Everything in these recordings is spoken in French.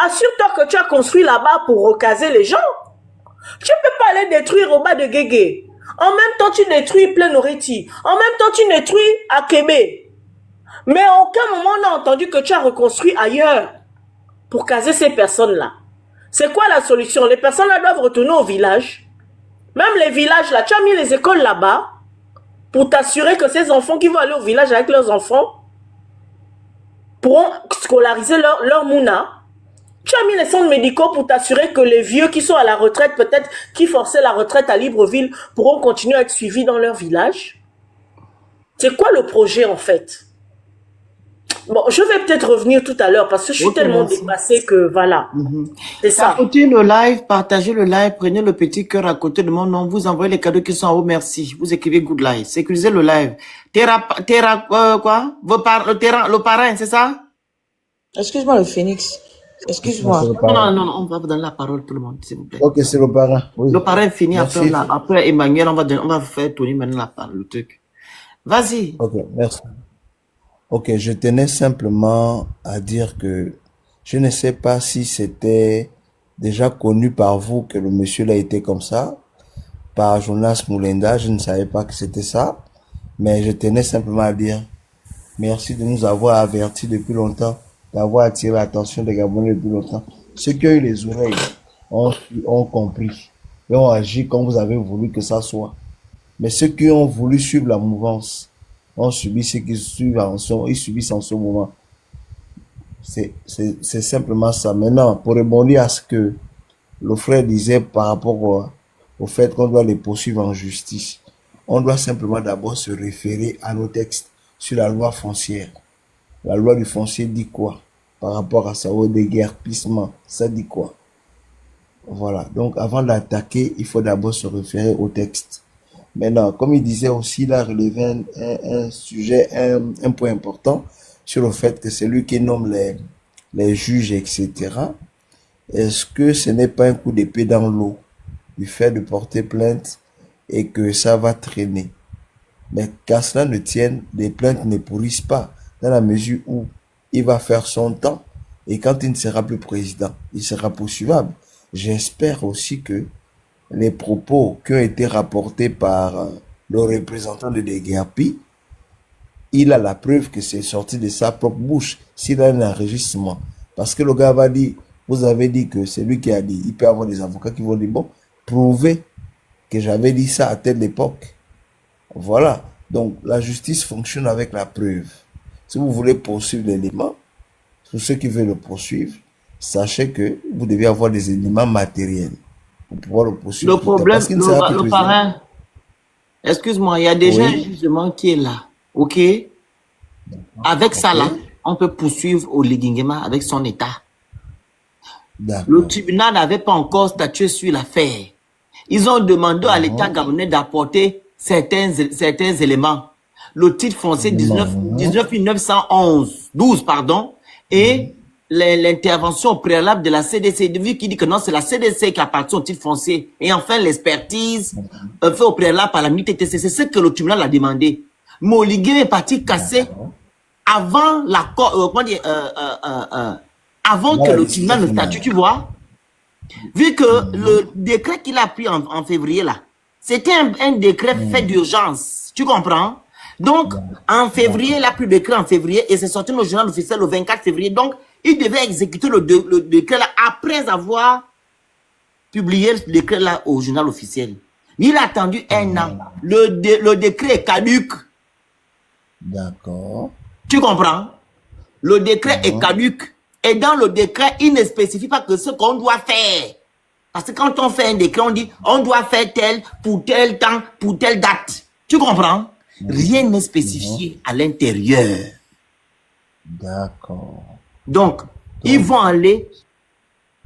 Assure-toi que tu as construit là-bas pour recaser les gens. Tu ne peux pas aller détruire au bas de Guégué. En même temps, tu détruis Plein-Oriti. En même temps, tu détruis Akébé. Mais à aucun moment, on a entendu que tu as reconstruit ailleurs pour caser ces personnes-là. C'est quoi la solution? Les personnes-là doivent retourner au village. Même les villages, là, tu as mis les écoles là-bas pour t'assurer que ces enfants qui vont aller au village avec leurs enfants pourront scolariser leur mouna. Tu as mis les centres médicaux pour t'assurer que les vieux qui sont à la retraite, peut-être qui forçaient la retraite à Libreville, pourront continuer à être suivis dans leur village. C'est quoi le projet en fait? Bon, je vais peut-être revenir tout à l'heure parce que je suis tellement dépassée que voilà. C'est ça. Écoutez le live, partagez le live, prenez le petit cœur à côté de mon nom, vous envoyez les cadeaux qui sont en haut, merci. Vous écrivez good live, sécurisez le live. Quoi? Le parrain, c'est ça? Excuse-moi le phénix. Excuse-moi. Non, on va vous donner la parole tout le monde, s'il vous plaît. Ok, c'est le parrain. Oui. Le parrain finit après Emmanuel, on va faire tourner maintenant le truc. Vas-y. Ok, merci. Ok, je tenais simplement à dire que je ne sais pas si c'était déjà connu par vous que le monsieur là était comme ça, par Jonas Moulenda, je ne savais pas que c'était ça, mais je tenais simplement à dire merci de nous avoir avertis depuis longtemps, d'avoir attiré l'attention des Gabonais depuis longtemps. Ceux qui ont eu les oreilles ont compris et ont agi comme vous avez voulu que ça soit. Mais ceux qui ont voulu suivre la mouvance ont subi ce qu'ils subissent en ce moment. C'est simplement ça. Maintenant, pour rebondir à ce que le frère disait par rapport au fait qu'on doit les poursuivre en justice, on doit simplement d'abord se référer à nos textes sur la loi foncière. La loi du foncier dit quoi par rapport à ça, au déguerpissement, ça dit quoi? Voilà. Donc, avant d'attaquer, il faut d'abord se référer au texte. Maintenant, comme il disait aussi, il a relevé un sujet, un point important sur le fait que c'est lui qui nomme les juges, etc. Est-ce que ce n'est pas un coup d'épée dans l'eau du fait de porter plainte et que ça va traîner? Mais qu'à cela ne tienne, les plaintes ne pourrissent pas dans la mesure où il va faire son temps et quand il ne sera plus président, il sera poursuivable. J'espère aussi que les propos qui ont été rapportés par le représentant de Deguerpi, il a la preuve que c'est sorti de sa propre bouche, s'il a un enregistrement. Parce que le gars va dire, vous avez dit que c'est lui qui a dit, il peut y avoir des avocats qui vont dire, bon, prouvez que j'avais dit ça à telle époque. Voilà. Donc, la justice fonctionne avec la preuve. Si vous voulez poursuivre l'élément, pour ceux qui veulent le poursuivre, sachez que vous devez avoir des éléments matériels pour pouvoir le poursuivre. Le problème, le parrain, excuse-moi, il y a déjà un jugement qui est là, ok? Avec ça là, on peut poursuivre au Ligingema avec son état. Le tribunal n'avait pas encore statué sur l'affaire. Ils ont demandé à l'État gabonais d'apporter certains éléments. Le titre foncier 12 pardon, et l'intervention préalable de la CDC, vu qu'il dit que non, c'est la CDC qui appartient au titre foncier. Et enfin, l'expertise fait au préalable par la MITTC. C'est ce que le tribunal a demandé. Moligé est parti casser avant l'accord, avant que le tribunal ne statue, tu vois. Vu que le décret qu'il a pris en février, là, c'était un décret fait d'urgence. Tu comprends? Donc, en février, il a pris le décret en février et c'est sorti dans le journal officiel le 24 février. Donc, il devait exécuter le décret là après avoir publié le décret là au journal officiel. Il a attendu un an. Le décret est caduc. D'accord. Tu comprends? Le décret est caduc. Et dans le décret, il ne spécifie pas que ce qu'on doit faire. Parce que quand on fait un décret, on dit on doit faire tel pour tel temps, pour telle date. Tu comprends? Rien n'est spécifié à l'intérieur. D'accord. Donc, ils vont aller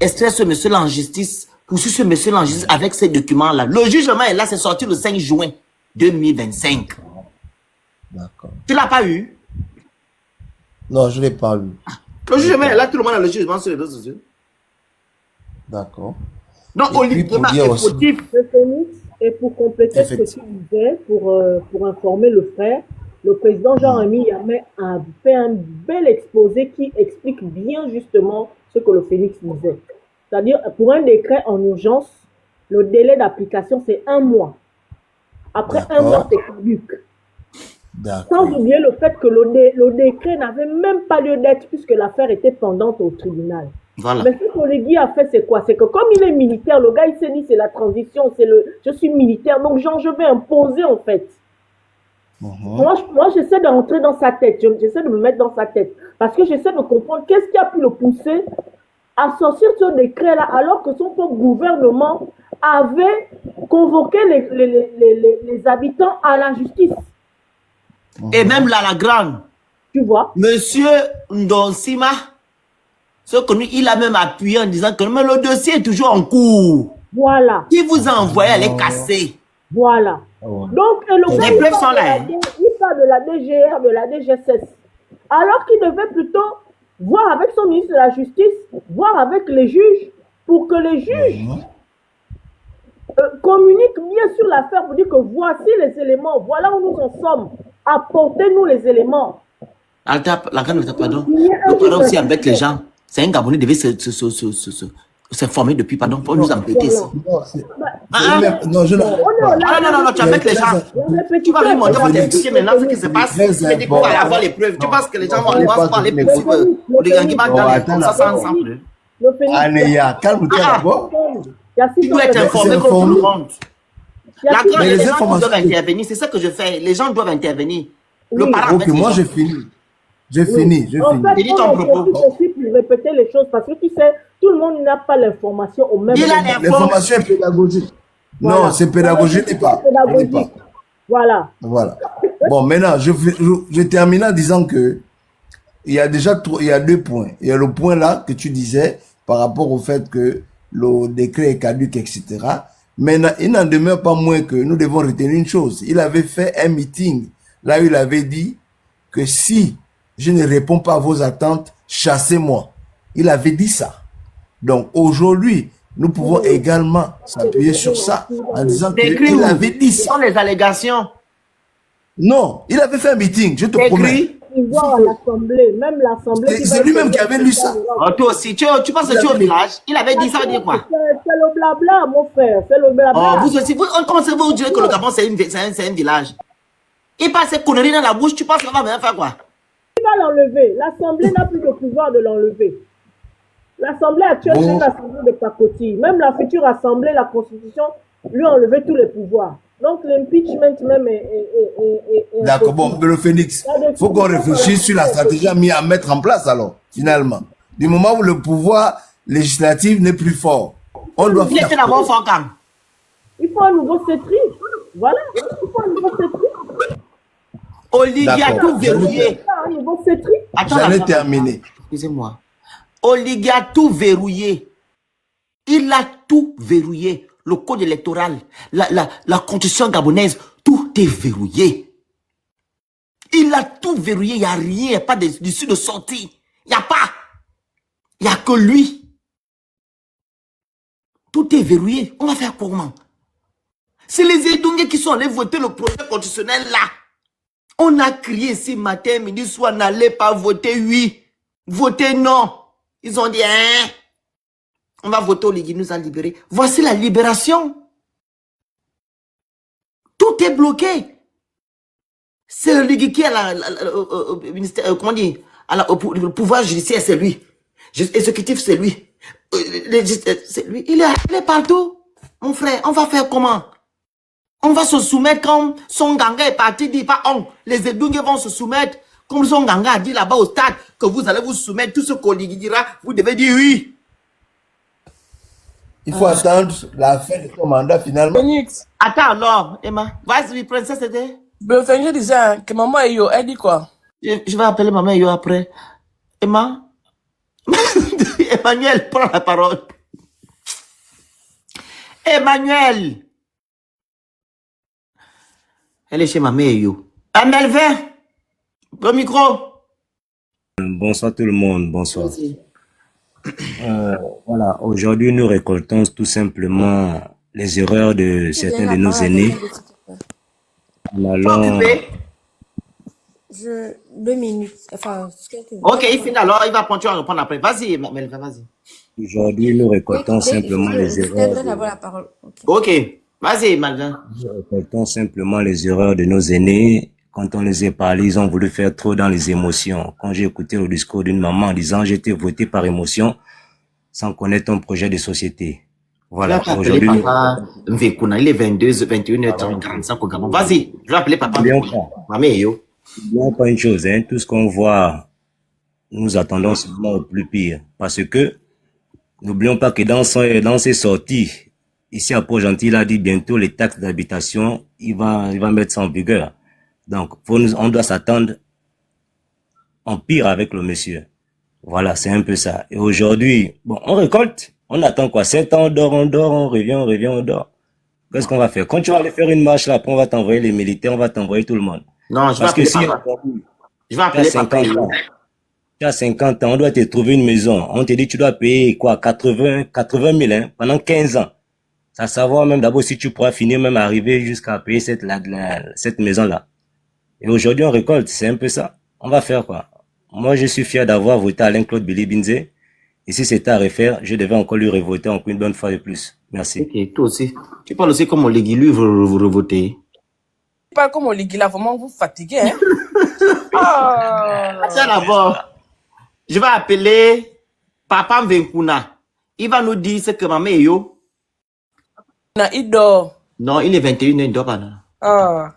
extraire ce monsieur-là en justice, poursuivre ce monsieur-là en justice avec ces documents-là. Le jugement est là, c'est sorti le 5 juin 2025. D'accord. Tu l'as pas eu? Non, je ne l'ai pas lu. Le jugement est là, tout le monde a le jugement sur les réseaux sociaux. D'accord. Donc, Olivier est fautif. Et pour compléter ce que tu disais, pour informer le frère, le président Jean-Rémy Yamé a fait un bel exposé qui explique bien justement ce que le Phénix disait. C'est-à-dire, pour un décret en urgence, le délai d'application, c'est 1 mois. Après 1 mois, c'est caduc. Sans oublier le fait que le décret n'avait même pas lieu d'être puisque l'affaire était pendante au tribunal. Voilà. Mais ce qu'Oligui a fait, c'est quoi? C'est que comme il est militaire, le gars, il s'est dit, c'est la transition, je suis militaire, donc genre, je vais imposer, en fait. Moi, j'essaie de rentrer dans sa tête, j'essaie de me mettre dans sa tête, parce que j'essaie de comprendre qu'est-ce qui a pu le pousser à sortir ce décret-là, alors que son propre gouvernement avait convoqué les habitants à la justice. Et même là, la grande. Tu vois? Monsieur Ndonsima, ce connu, il a même appuyé en disant que mais le dossier est toujours en cours. Voilà. Qui vous a envoyé à les casser? Voilà. Donc, le gars, les preuves sont là. Il parle de la DGR, de la DGSS. Alors qu'il devait plutôt voir avec son ministre de la Justice, voir avec les juges, pour que les juges communiquent bien sur l'affaire, pour dire que voici les éléments, voilà où nous en sommes. Apportez-nous les éléments. La grande, pardon. Le parent aussi embête les gens. C'est un Gabonais qui devait se former depuis, pardon, pour nous embêter ici. Non, je non, tu embêtes les gens. Tu vas lui montrer, on va t'expliquer maintenant ce qui se passe. Tu dis qu'on va avoir les preuves. Tu penses que les gens vont voir les preuves. Les gens qui battent dans les comme ça ensemble. Anéa, calme-toi d'abord. Tu dois être informé comme tout le monde. La grande, les gens doivent intervenir. C'est ça que je fais. Les gens doivent intervenir. Le parent. Ok, moi j'ai fini. J'ai fini. En fait, dis ton propos. Répéter les choses parce que tu sais, tout le monde n'a pas l'information au même moment. L'information est pédagogique. Voilà. Non, c'est pédagogique, n'est pas. Voilà. Bon, maintenant, je termine en disant que il y a déjà il y a 2 points. Il y a le point là que tu disais par rapport au fait que le décret est caduc, etc. Maintenant, il n'en demeure pas moins que nous devons retenir une chose. Il avait fait un meeting là où il avait dit que si je ne réponds pas à vos attentes, chassez-moi. Il avait dit ça. Donc aujourd'hui, nous pouvons également s'appuyer sur ça en disant qu'il avait dit ça. Ce sont les allégations. Non, il avait fait un meeting, je te promets. Il voit à l'Assemblée, même l'Assemblée. C'est lui-même qui avait lu ça. Oh, toi aussi, tu penses que tu es au village? Il avait dit ça, veut dire quoi? C'est le blabla, mon frère. C'est le blabla. Oh, vous aussi, comment c'est vous dire que le Gabon c'est un village? Il passe ces conneries dans la bouche, tu penses qu'on va bien faire quoi? Il va l'enlever. L'Assemblée n'a plus le pouvoir de l'enlever. L'Assemblée actuelle, c'est l'Assemblée de Pakoti. Même la future Assemblée, la Constitution, lui a enlevé tous les pouvoirs. Donc l'impeachment même est d'accord, bon, mais le Phénix, il faut qu'on réfléchisse sur la stratégie à mettre en place alors, finalement. Du moment où le pouvoir législatif n'est plus fort, on doit faire... Il faut un nouveau cétri. Voilà, il faut un nouveau cétri. Oligui a tout verrouillé. J'allais terminer. Excusez-moi. Oligui a tout verrouillé. Il a tout verrouillé. Le code électoral, la constitution gabonaise, tout est verrouillé. Il a tout verrouillé. Il n'y a rien, il n'y a pas d'issue de sortie. Il n'y a pas. Il n'y a que lui. Tout est verrouillé. On va faire comment? C'est les Edongais qui sont allés voter le projet constitutionnel là. On a crié ce matin, midi, soir, n'allez pas voter oui. Voter non. Ils ont dit, hein? On va voter, Oligui nous a libérés. Voici la libération. Tout est bloqué. C'est Oligui qui a ministère, comment dire, le pouvoir judiciaire, c'est lui. Exécutif, c'est lui. C'est lui. Il est partout. Mon frère, on va faire comment? On va se soumettre comme son ganga est parti, dit pas on. Les Edongais vont se soumettre comme son ganga a dit là-bas au stade que vous allez vous soumettre. Tout ce qu'Oligui dira, vous devez dire oui. Il faut attendre la fin de son mandat finalement. Phoenix. Attends alors, Emma. Vas-y, princesse, c'était. Le Phoenix disait que maman Eyo, elle dit quoi? Je vais appeler maman Eyo après. Emma. Emmanuel, prends la parole. Emmanuel. Elle est chez maman Eyo. Melvin. Le micro. Bonsoir tout le monde, bonsoir. Voilà, aujourd'hui nous récoltons tout simplement les erreurs de certains de nos aînés. 2 minutes. Enfin, Ok, il finit alors, il va prendre, tu vas répondre après. Vas-y, Melvin, vas-y. Aujourd'hui, nous récoltons simplement les je erreurs. viendrai d'avoir la parole. Ok, vas-y, Melvin. Nous récoltons simplement les erreurs de nos aînés. Quand on les a parlé, ils ont voulu faire trop dans les émotions. Quand j'ai écouté le discours d'une maman en disant j'ai été voté par émotion sans connaître un projet de société. Je vais Voilà. appeler Aujourd'hui, nous papa Mvekuna. Il est 21h45 au Gabon. Vas-y, je vais appeler papa n'oublions Mvekuna. pas, Mamé, yo. n'oublions pas une chose, hein, tout ce qu'on voit, nous attendons seulement au plus pire. Parce que n'oublions pas que dans ses sorties, ici à Port-Gentil, il a dit bientôt les taxes d'habitation, il va mettre ça en vigueur. Donc, on doit s'attendre en pire avec le monsieur. Voilà, c'est un peu ça. Et aujourd'hui, bon, on récolte, on attend quoi? 7 ans, on revient, on dort. Qu'est-ce qu'on va faire? Quand tu vas aller faire une marche là, après on va t'envoyer les militaires, on va t'envoyer tout le monde. Non, je vais Parce que appeler si papa. Je vais tu as appeler papa. 50 ans, tu as 50 ans, on doit te trouver une maison. On te dit tu dois payer quoi? 80 000 hein, pendant 15 ans. Ça savoir même d'abord si tu pourras finir même arriver jusqu'à payer cette maison-là. Et aujourd'hui, on récolte, c'est un peu ça. On va faire quoi? Moi, je suis fier d'avoir voté Alain-Claude Billy-Binze. Et si c'était à refaire, je devais encore lui revoter encore une bonne fois de plus. Merci. Ok, toi aussi. Tu parles aussi comme Oligui, lui, vous revoter. Tu parles comme Oligui, là, vraiment, vous fatiguez, hein? Ah. Attends d'abord. Je vais appeler papa Mvekuna. Il va nous dire ce que maman est yo. Il dort. Non, il est 21h, il dort pas. Non. Ah.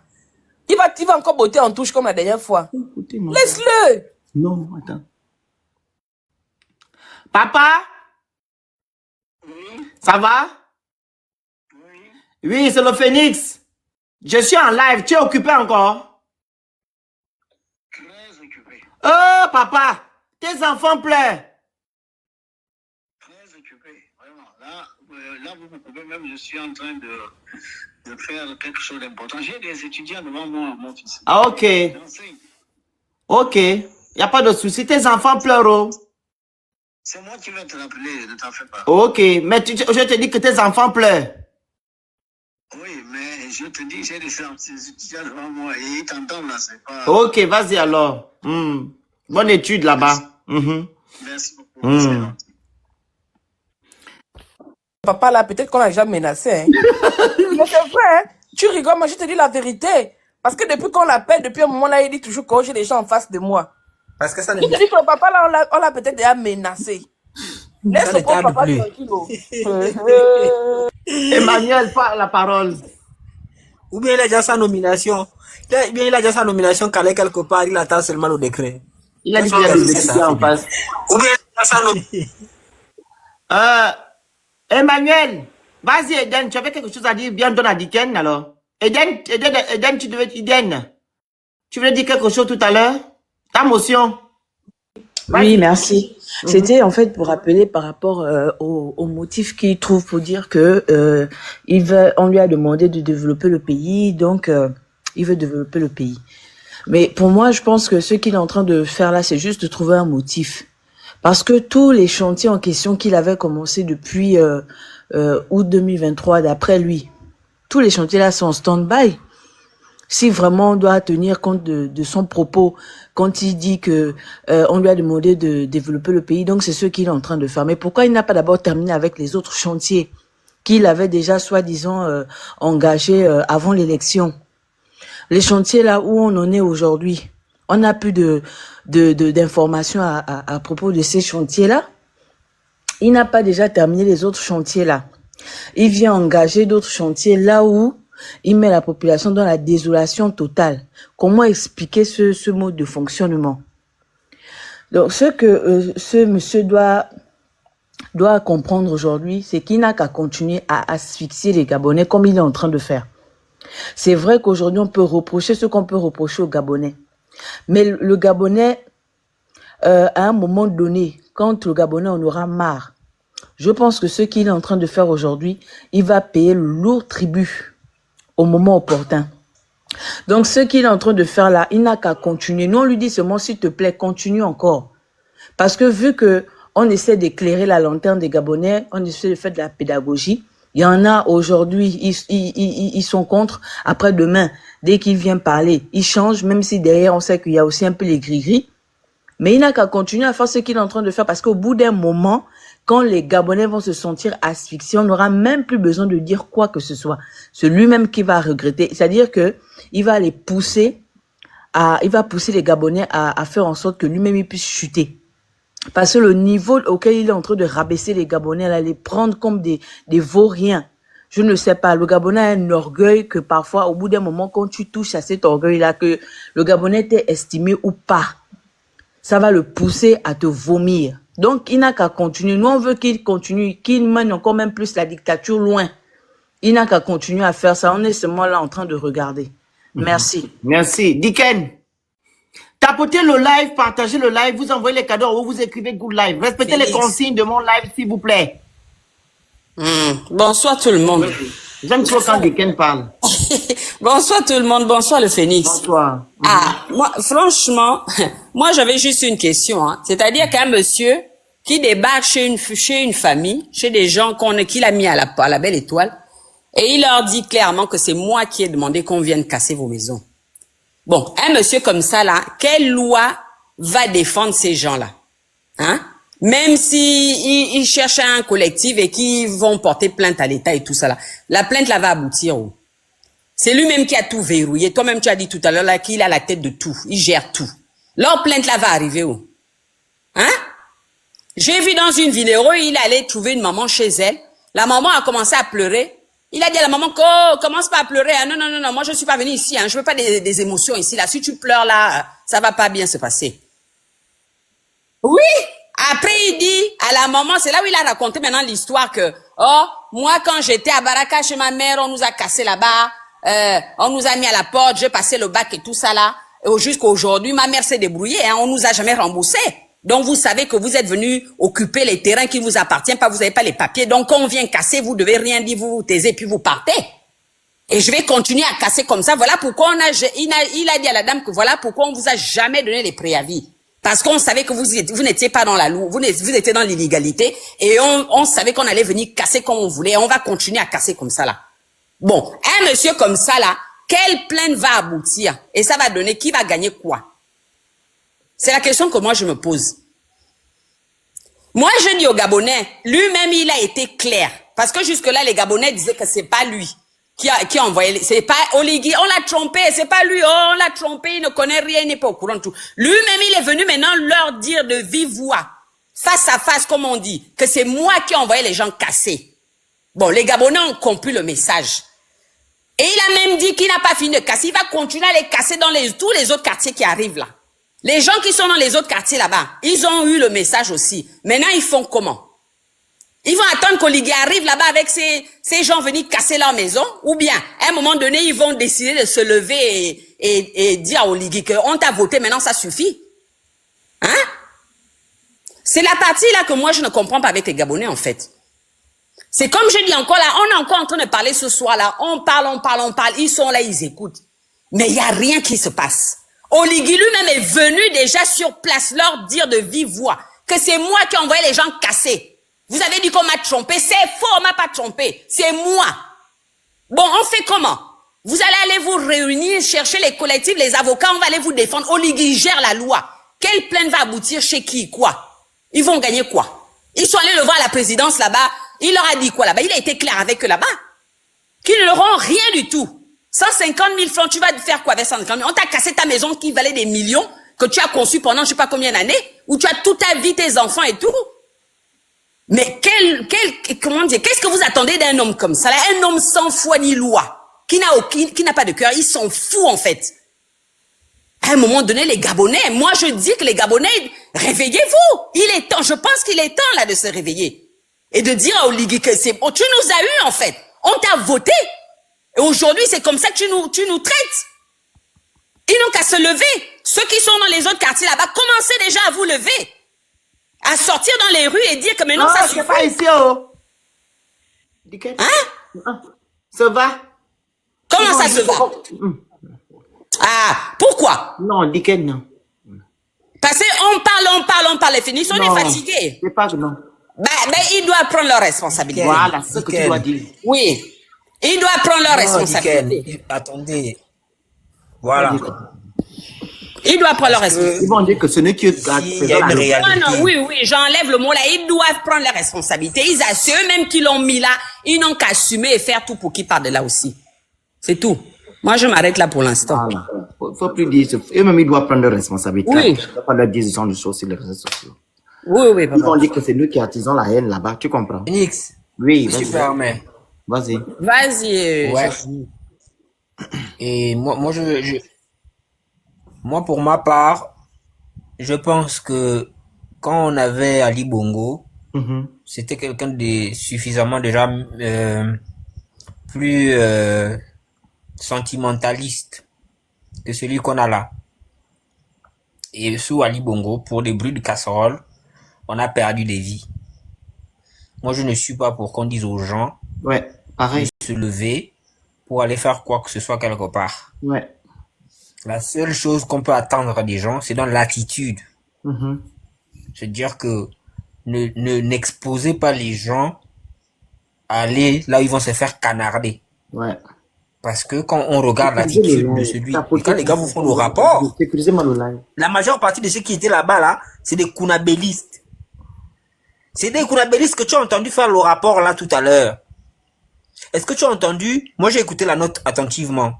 Il va encore botter en touche comme la dernière fois. Écoutez, non. Laisse-le. Non, attends. Papa? Ça va? Oui, c'est le Phoenix. Je suis en live. Tu es occupé encore? Très occupé. Oh, papa, tes enfants pleurent. Très occupé. Vraiment. Là, vous me coupez même, je suis en train de faire quelque chose d'important. J'ai des étudiants devant moi, mon fils. Ah, ok. J'enseigne. Ok. Il n'y a pas de souci. Tes enfants pleurent. Oh. C'est moi qui vais te rappeler, ne t'en fais pas. Ok. Mais je te dis que tes enfants pleurent. Oui, mais je te dis, j'ai des étudiants devant moi et ils t'entendent là, c'est pas... Ok, vas-y alors. Bonne étude là-bas. Merci beaucoup. C'est gentil. Papa, là, peut-être qu'on l'a déjà menacé, hein. Mais c'est vrai, hein. Tu rigoles, moi, je te dis la vérité. Parce que depuis qu'on l'appelle, depuis un moment là, il dit toujours que j'ai des gens en face de moi. Parce que ça ne Je te dis que le papa là, on l'a peut-être déjà menacé. Laisse le pauvre papa plus. tranquille. Emmanuel, parle la parole. Ou bien il a déjà sa nomination. Il a déjà sa nomination calée quelque part, il attend seulement le décret. Il a dit qu'il y a des étudiants en face. Ou bien il a déjà sa nomination. Emmanuel, vas-y Eden, tu avais quelque chose à dire bien donne à Diken alors. Eden, tu devais Eden. Tu voulais dire quelque chose tout à l'heure? Ta motion. Oui, merci. C'était en fait pour rappeler par rapport au motif qu'il trouve pour dire que on lui a demandé de développer le pays, donc il veut développer le pays. Mais pour moi, je pense que ce qu'il est en train de faire là, c'est juste de trouver un motif. Parce que tous les chantiers en question qu'il avait commencé depuis août 2023, d'après lui, tous les chantiers là sont en stand-by. Si vraiment on doit tenir compte de son propos quand il dit que on lui a demandé de développer le pays, donc c'est ce qu'il est en train de faire. Mais pourquoi il n'a pas d'abord terminé avec les autres chantiers qu'il avait déjà soi-disant engagés avant l'élection? Les chantiers là où on en est aujourd'hui, on n'a plus d'informations à propos de ces chantiers là. Il n'a pas déjà terminé les autres chantiers là. Il vient engager d'autres chantiers là où il met la population dans la désolation totale. Comment expliquer ce mode de fonctionnement? Donc, ce que ce monsieur doit comprendre aujourd'hui, c'est qu'il n'a qu'à continuer à asphyxier les Gabonais comme il est en train de faire. C'est vrai qu'aujourd'hui, on peut reprocher ce qu'on peut reprocher aux Gabonais. Mais le Gabonais, à un moment donné, quand le Gabonais en aura marre, je pense que ce qu'il est en train de faire aujourd'hui, il va payer le lourd tribut au moment opportun. Donc, ce qu'il est en train de faire là, il n'a qu'à continuer. Nous, on lui dit seulement, s'il te plaît, continue encore. Parce que vu que on essaie d'éclairer la lanterne des Gabonais, on essaie de faire de la pédagogie, il y en a aujourd'hui, ils sont contre. Après demain, dès qu'il vient parler, il change, même si derrière, on sait qu'il y a aussi un peu les gris-gris. Mais il n'a qu'à continuer à faire ce qu'il est en train de faire parce qu'au bout d'un moment, quand les Gabonais vont se sentir asphyxiés, on n'aura même plus besoin de dire quoi que ce soit. C'est lui-même qui va regretter. C'est-à-dire que il va les pousser il va pousser les Gabonais à faire en sorte que lui-même il puisse chuter. Parce que le niveau auquel il est en train de rabaisser les Gabonais, là, les prendre comme des vauriens. Je ne sais pas, le Gabonais a un orgueil que parfois, au bout d'un moment, quand tu touches à cet orgueil-là, que le Gabonais t'est estimé ou pas, ça va le pousser à te vomir. Donc, il n'a qu'à continuer. Nous, on veut qu'il continue, qu'il mène encore même plus la dictature loin. Il n'a qu'à continuer à faire ça. On est seulement là en train de regarder. Merci. Merci. Diken, tapotez le live, partagez le live, vous envoyez les cadeaux ou vous écrivez good live. Respectez les consignes de mon live, s'il vous plaît. Bonsoir tout le monde. J'aime trop quand Diken parle. Bonsoir tout le monde, bonsoir le Phénix. Bonsoir. Moi, franchement, moi j'avais juste une question. Hein. C'est-à-dire qu'un monsieur qui débarque chez une famille, chez des gens qu'il a mis à la belle étoile, et il leur dit clairement que c'est moi qui ai demandé qu'on vienne casser vos maisons. Bon, un monsieur comme ça là, quelle loi va défendre ces gens-là, hein? Même si ils cherchent un collectif et qu'ils vont porter plainte à l'État et tout ça là, la plainte là va aboutir où? C'est lui-même qui a tout verrouillé. Toi-même tu as dit tout à l'heure là qu'il a la tête de tout, il gère tout. Leur plainte là va arriver où? Hein? J'ai vu dans une vidéo, il allait trouver une maman chez elle. La maman a commencé à pleurer. Il a dit à la maman, commence pas à pleurer. Hein. Non, moi je suis pas venu ici. Hein. Je veux pas des émotions ici. Là, si tu pleures là, ça va pas bien se passer. Oui. Après il dit à la maman, c'est là où il a raconté maintenant l'histoire que, moi quand j'étais à Baraka chez ma mère, on nous a cassé là-bas, on nous a mis à la porte, j'ai passé le bac et tout ça là. Et jusqu'à aujourd'hui, ma mère s'est débrouillée. Hein. On nous a jamais remboursé. Donc, vous savez que vous êtes venu occuper les terrains qui vous appartiennent, pas vous n'avez pas les papiers. Donc, quand on vient casser, vous devez rien dire, vous vous taisez, puis vous partez. Et je vais continuer à casser comme ça. Voilà pourquoi il a dit à la dame que voilà pourquoi on vous a jamais donné les préavis. Parce qu'on savait que vous n'étiez pas dans la loi, vous étiez dans l'illégalité, et on savait qu'on allait venir casser comme on voulait, et on va continuer à casser comme ça là. Bon, un monsieur comme ça là, quelle plainte va aboutir? Et ça va donner, qui va gagner quoi? C'est la question que moi je me pose. Moi je dis aux Gabonais, lui-même il a été clair. Parce que jusque-là les Gabonais disaient que c'est pas lui qui a envoyé, c'est pas Oligui, on l'a trompé, c'est pas lui, on l'a trompé, il ne connaît rien, il n'est pas au courant de tout. Lui-même il est venu maintenant leur dire de vive voix, face à face comme on dit, que c'est moi qui ai envoyé les gens casser. Bon, les Gabonais ont compris le message. Et il a même dit qu'il n'a pas fini de casser, il va continuer à les casser dans tous les autres quartiers qui arrivent là. Les gens qui sont dans les autres quartiers là-bas, ils ont eu le message aussi. Maintenant, ils font comment? Ils vont attendre qu'Oligui arrive là-bas avec ces gens venir casser leur maison? Ou bien, à un moment donné, ils vont décider de se lever et dire à Oligui qu'on t'a voté, maintenant ça suffit? Hein? C'est la partie là que moi, je ne comprends pas avec les Gabonais, en fait. C'est comme je dis encore là, on est encore en train de parler ce soir là. On parle. Ils sont là, ils écoutent. Mais il n'y a rien qui se passe. Oligui lui-même est venu déjà sur place leur dire de vive voix que c'est moi qui ai envoyé les gens casser. Vous avez dit qu'on m'a trompé, c'est faux, on m'a pas trompé, c'est moi. Bon, on fait comment? Vous allez aller vous réunir, chercher les collectifs, les avocats, on va aller vous défendre. Oligui gère la loi. Quelle plainte va aboutir chez qui? Quoi? Ils vont gagner quoi? Ils sont allés le voir à la présidence là-bas, il leur a dit quoi là-bas? Il a été clair avec eux là-bas. Qu'ils ne leur ont rien du tout. 150 000 francs, tu vas faire quoi avec 150 000? On t'a cassé ta maison qui valait des millions, que tu as conçu pendant je sais pas combien d'années, où tu as toute ta vie, tes enfants et tout. Mais comment dire, qu'est-ce que vous attendez d'un homme comme ça, là? Un homme sans foi ni loi, qui n'a pas de cœur, ils sont fous en fait. À un moment donné, les Gabonais, moi je dis que les Gabonais, réveillez-vous. Il est temps, je pense qu'il est temps là de se réveiller. Et de dire à Oligui que c'est bon, tu nous as eu en fait. On t'a voté. Et aujourd'hui, c'est comme ça que tu nous traites. Ils n'ont qu'à se lever. Ceux qui sont dans les autres quartiers là-bas, commencez déjà à vous lever. À sortir dans les rues et dire que maintenant ça suffit. C'est pas ici, oh. Hein? Ça va? Comment ça se va? Ah, pourquoi? Non, Diken, non. Parce qu'on parle, les finis, on est fatigué. C'est pas que non. Ben, ils doivent prendre leur responsabilité. Voilà, c'est ce que tu dois dire. Oui. Ils doivent prendre leur responsabilité. Attendez. Voilà. Ils doivent prendre leur responsabilité. Ils vont dire que ce n'est que S'il y a une réalité. Non, oui, j'enlève le mot là. Ils doivent prendre leurs responsabilités. Ils assument, eux-mêmes qui l'ont mis là, ils n'ont qu'à assumer et faire tout pour qu'ils partent de là aussi. C'est tout. Moi, je m'arrête là pour l'instant. Voilà. Faut plus dire, eux-mêmes ils doivent prendre leurs responsabilités. Oui. Ils ne doivent pas leur dire ce genre de choses sur les réseaux sociaux. Oui, Ils vont dire que c'est nous qui attisons la haine là-bas, tu comprends? Nix. Oui, Je suis fermé. vas-y. Vas-y. Ouais. Et moi, moi, pour ma part, je pense que quand on avait Ali Bongo, c'était quelqu'un de suffisamment déjà plus sentimentaliste que celui qu'on a là. Et sous Ali Bongo, pour des bruits de casserole, on a perdu des vies. Moi, je ne suis pas pour qu'on dise aux gens Ouais, pareil. de se lever pour aller faire quoi que ce soit quelque part. Ouais. La seule chose qu'on peut attendre des gens, c'est dans l'attitude. C'est-à-dire que n'exposez pas les gens à aller là où ils vont se faire canarder. Ouais. Parce que quand on regarde l'attitude de celui, et quand les gars vous font le rapport, la majeure partie de ceux qui étaient là-bas, là, c'est des kounabélistes. C'est des kounabélistes que tu as entendu faire le rapport là tout à l'heure. Est-ce que tu as entendu? Moi, j'ai écouté la note attentivement.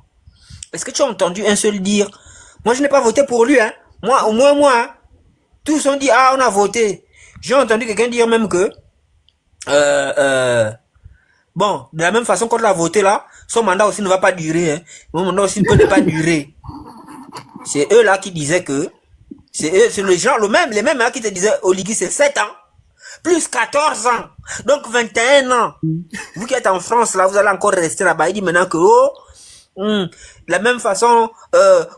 Est-ce que tu as entendu un seul dire? Moi, je n'ai pas voté pour lui, hein. Moi, au moins, moi, tous ont dit, ah, on a voté. J'ai entendu quelqu'un dire même que, bon, de la même façon qu'on l'a voté là, son mandat aussi ne va pas durer, hein. Mon mandat aussi ne peut pas durer. C'est eux là qui disaient que, c'est eux, c'est les gens, les mêmes hein, qui te disaient, Oligui, c'est 7 ans. Plus 14 ans. Donc 21 ans. Vous qui êtes en France, là, vous allez encore rester là-bas. Il dit maintenant que, la même façon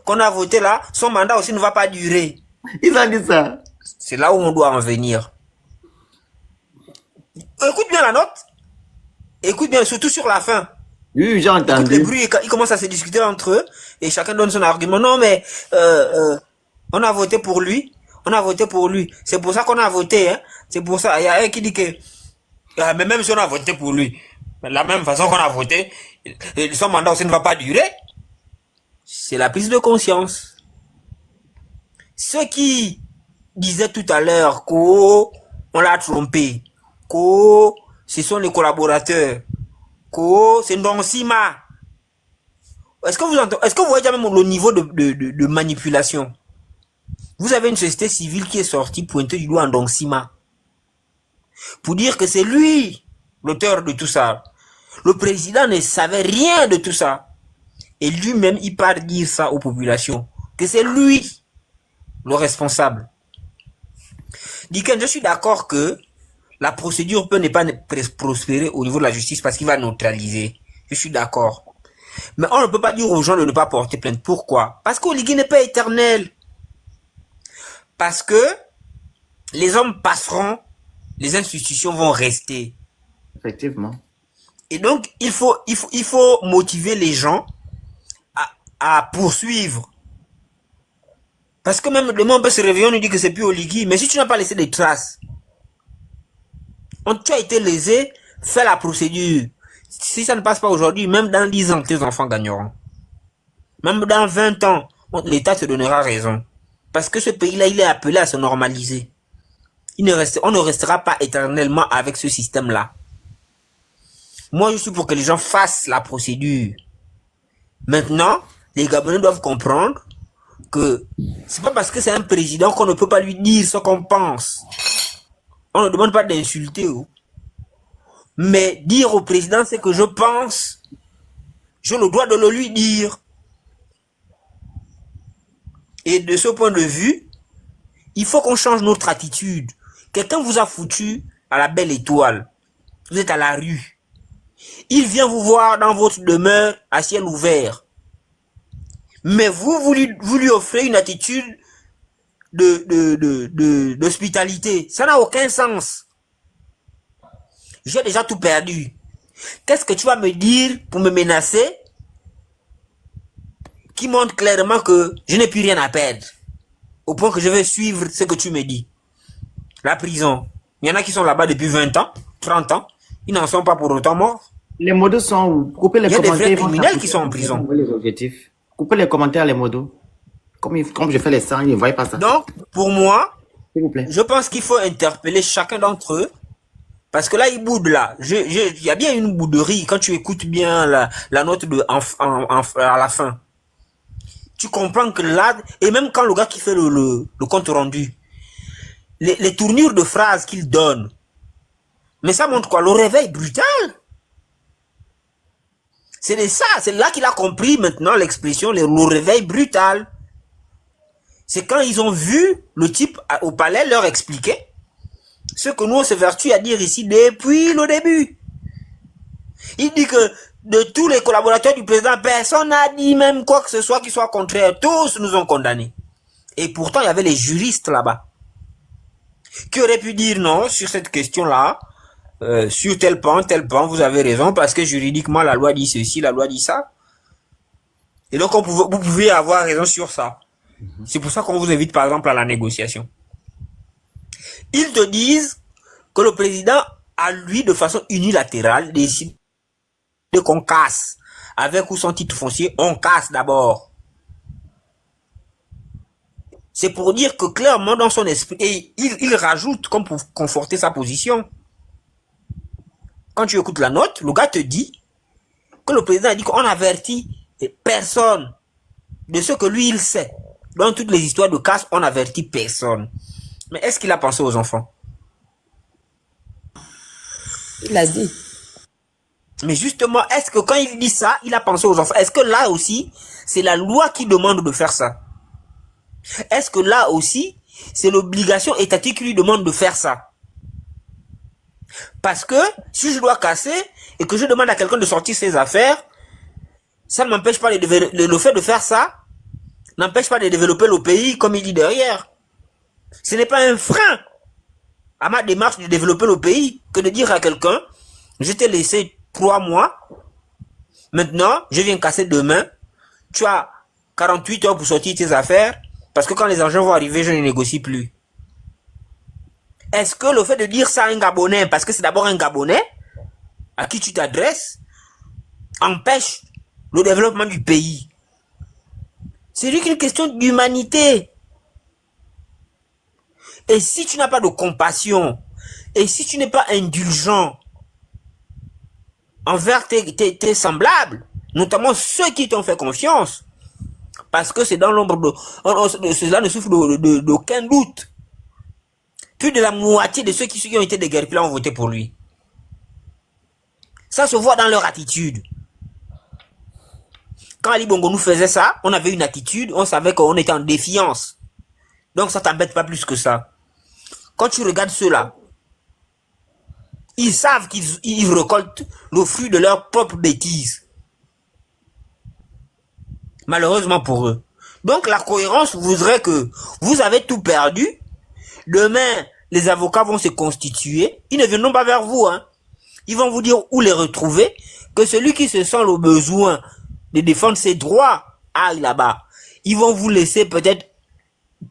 qu'on a voté là, son mandat aussi ne va pas durer. Ils ont dit ça. C'est là où on doit en venir. Écoute bien la note. Écoute bien, surtout sur la fin. Oui, j'ai entendu. Écoute les bruits, ils commencent à se discuter entre eux et chacun donne son argument. Non, mais on a voté pour lui. On a voté pour lui. C'est pour ça qu'on a voté. Hein. C'est pour ça. Il y a un qui dit que... mais même si on a voté pour lui, de la même façon qu'on a voté, son mandat aussi ne va pas durer. C'est la prise de conscience. Ceux qui disaient tout à l'heure qu'on l'a trompé, que ce sont les collaborateurs, que c'est Ndonsima. Est-ce que vous entendez, est-ce que vous voyez déjà même le niveau de manipulation? Vous avez une société civile qui est sortie pointer du doigt Ndonsima pour dire que c'est lui l'auteur de tout ça. Le président ne savait rien de tout ça. Et lui-même, il part dire ça aux populations. Que c'est lui le responsable. Diken, je suis d'accord que la procédure peut ne pas prospérer au niveau de la justice parce qu'il va neutraliser. Je suis d'accord. Mais on ne peut pas dire aux gens de ne pas porter plainte. Pourquoi? Parce qu'Oligui n'est pas éternel. Parce que les hommes passeront, les institutions vont rester. Effectivement. Et donc, il faut motiver les gens à poursuivre. Parce que même demain, on peut se réveiller, on nous dit que c'est plus Oligui. Mais si tu n'as pas laissé des traces, tu as été lésé, fais la procédure. Si ça ne passe pas aujourd'hui, même dans 10 ans, tes enfants gagneront. Même dans 20 ans, l'État te donnera raison. Parce que ce pays-là, il est appelé à se normaliser. On ne restera pas éternellement avec ce système-là. Moi, je suis pour que les gens fassent la procédure. Maintenant, les Gabonais doivent comprendre que c'est pas parce que c'est un président qu'on ne peut pas lui dire ce qu'on pense. On ne demande pas d'insulter. Mais dire au président ce que je pense, j'ai le droit de le lui dire. Et de ce point de vue, il faut qu'on change notre attitude. Quelqu'un vous a foutu à la belle étoile. Vous êtes à la rue. Il vient vous voir dans votre demeure à ciel ouvert. Mais vous lui offrez une attitude d'hospitalité. Ça n'a aucun sens. J'ai déjà tout perdu. Qu'est-ce que tu vas me dire pour me menacer? Qui montre clairement que je n'ai plus rien à perdre. Au point que je vais suivre ce que tu me dis. La prison. Il y en a qui sont là-bas depuis 20 ans, 30 ans. Ils n'en sont pas pour autant morts. Les mots sont où? Couper les Il y a des commentaires. vrais criminels qui sont en prison. Les objectifs. Coupez les commentaires, les modos. Comme je fais les sangs, ils ne voient pas ça. Donc, pour moi, S'il vous plaît. je pense qu'il faut interpeller chacun d'entre eux. Parce que là, ils boudent là. Il y a bien une bouderie quand tu écoutes bien la note à la fin. Tu comprends que là, et même quand le gars qui fait le compte rendu, les tournures de phrases qu'il donne, mais ça montre quoi? Le réveil brutal. C'est là qu'il a compris maintenant l'expression, le réveil brutal. C'est quand ils ont vu le type au palais leur expliquer ce que nous on s'évertue à dire ici depuis le début. Il dit que de tous les collaborateurs du président, personne n'a dit même quoi que ce soit qui soit contraire. Tous nous ont condamnés. Et pourtant, il y avait les juristes là-bas qui auraient pu dire non sur cette question-là, sur tel pan, vous avez raison, parce que juridiquement, la loi dit ceci, la loi dit ça. Et donc, vous pouvez avoir raison sur ça. C'est pour ça qu'on vous invite, par exemple, à la négociation. Ils te disent que le président a, lui, de façon unilatérale, décidé qu'on casse. Avec ou sans titre foncier, on casse d'abord. C'est pour dire que clairement, dans son esprit, et il rajoute, comme pour conforter sa position, quand tu écoutes la note, le gars te dit que le président a dit qu'on avertit personne de ce que lui, il sait. Dans toutes les histoires de casse, on avertit personne. Mais est-ce qu'il a pensé aux enfants? Il a dit. Mais justement, est-ce que quand il dit ça, il a pensé aux enfants? Est-ce que là aussi, c'est la loi qui demande de faire ça? Est-ce que là aussi, c'est l'obligation étatique qui lui demande de faire ça? Parce que si je dois casser et que je demande à quelqu'un de sortir ses affaires, ça ne m'empêche pas le fait de faire ça n'empêche pas de développer le pays comme il dit derrière. Ce n'est pas un frein à ma démarche de développer le pays que de dire à quelqu'un, je t'ai laissé 3 mois, maintenant je viens casser demain, tu as 48 heures pour sortir tes affaires, parce que quand les argents vont arriver, je ne négocie plus. Est-ce que le fait de dire ça à un Gabonais, parce que c'est d'abord un Gabonais à qui tu t'adresses, empêche le développement du pays? C'est juste une question d'humanité. Et si tu n'as pas de compassion, et si tu n'es pas indulgent envers tes semblables, notamment ceux qui t'ont fait confiance, parce que c'est dans l'ombre de cela ne souffre d'aucun doute. Plus de la moitié de ceux qui ont été déguerpis ont voté pour lui. Ça se voit dans leur attitude. Quand Ali Bongo nous faisait ça, on avait une attitude, on savait qu'on était en défiance. Donc ça t'embête pas plus que ça. Quand tu regardes ceux-là, ils savent qu'ils récoltent le fruit de leur propre bêtise. Malheureusement pour eux. Donc la cohérence voudrait que vous avez tout perdu. Demain, les avocats vont se constituer. Ils ne viendront pas vers vous. Ils vont vous dire où les retrouver. Que celui qui se sent le besoin de défendre ses droits aille là-bas. Ils vont vous laisser peut-être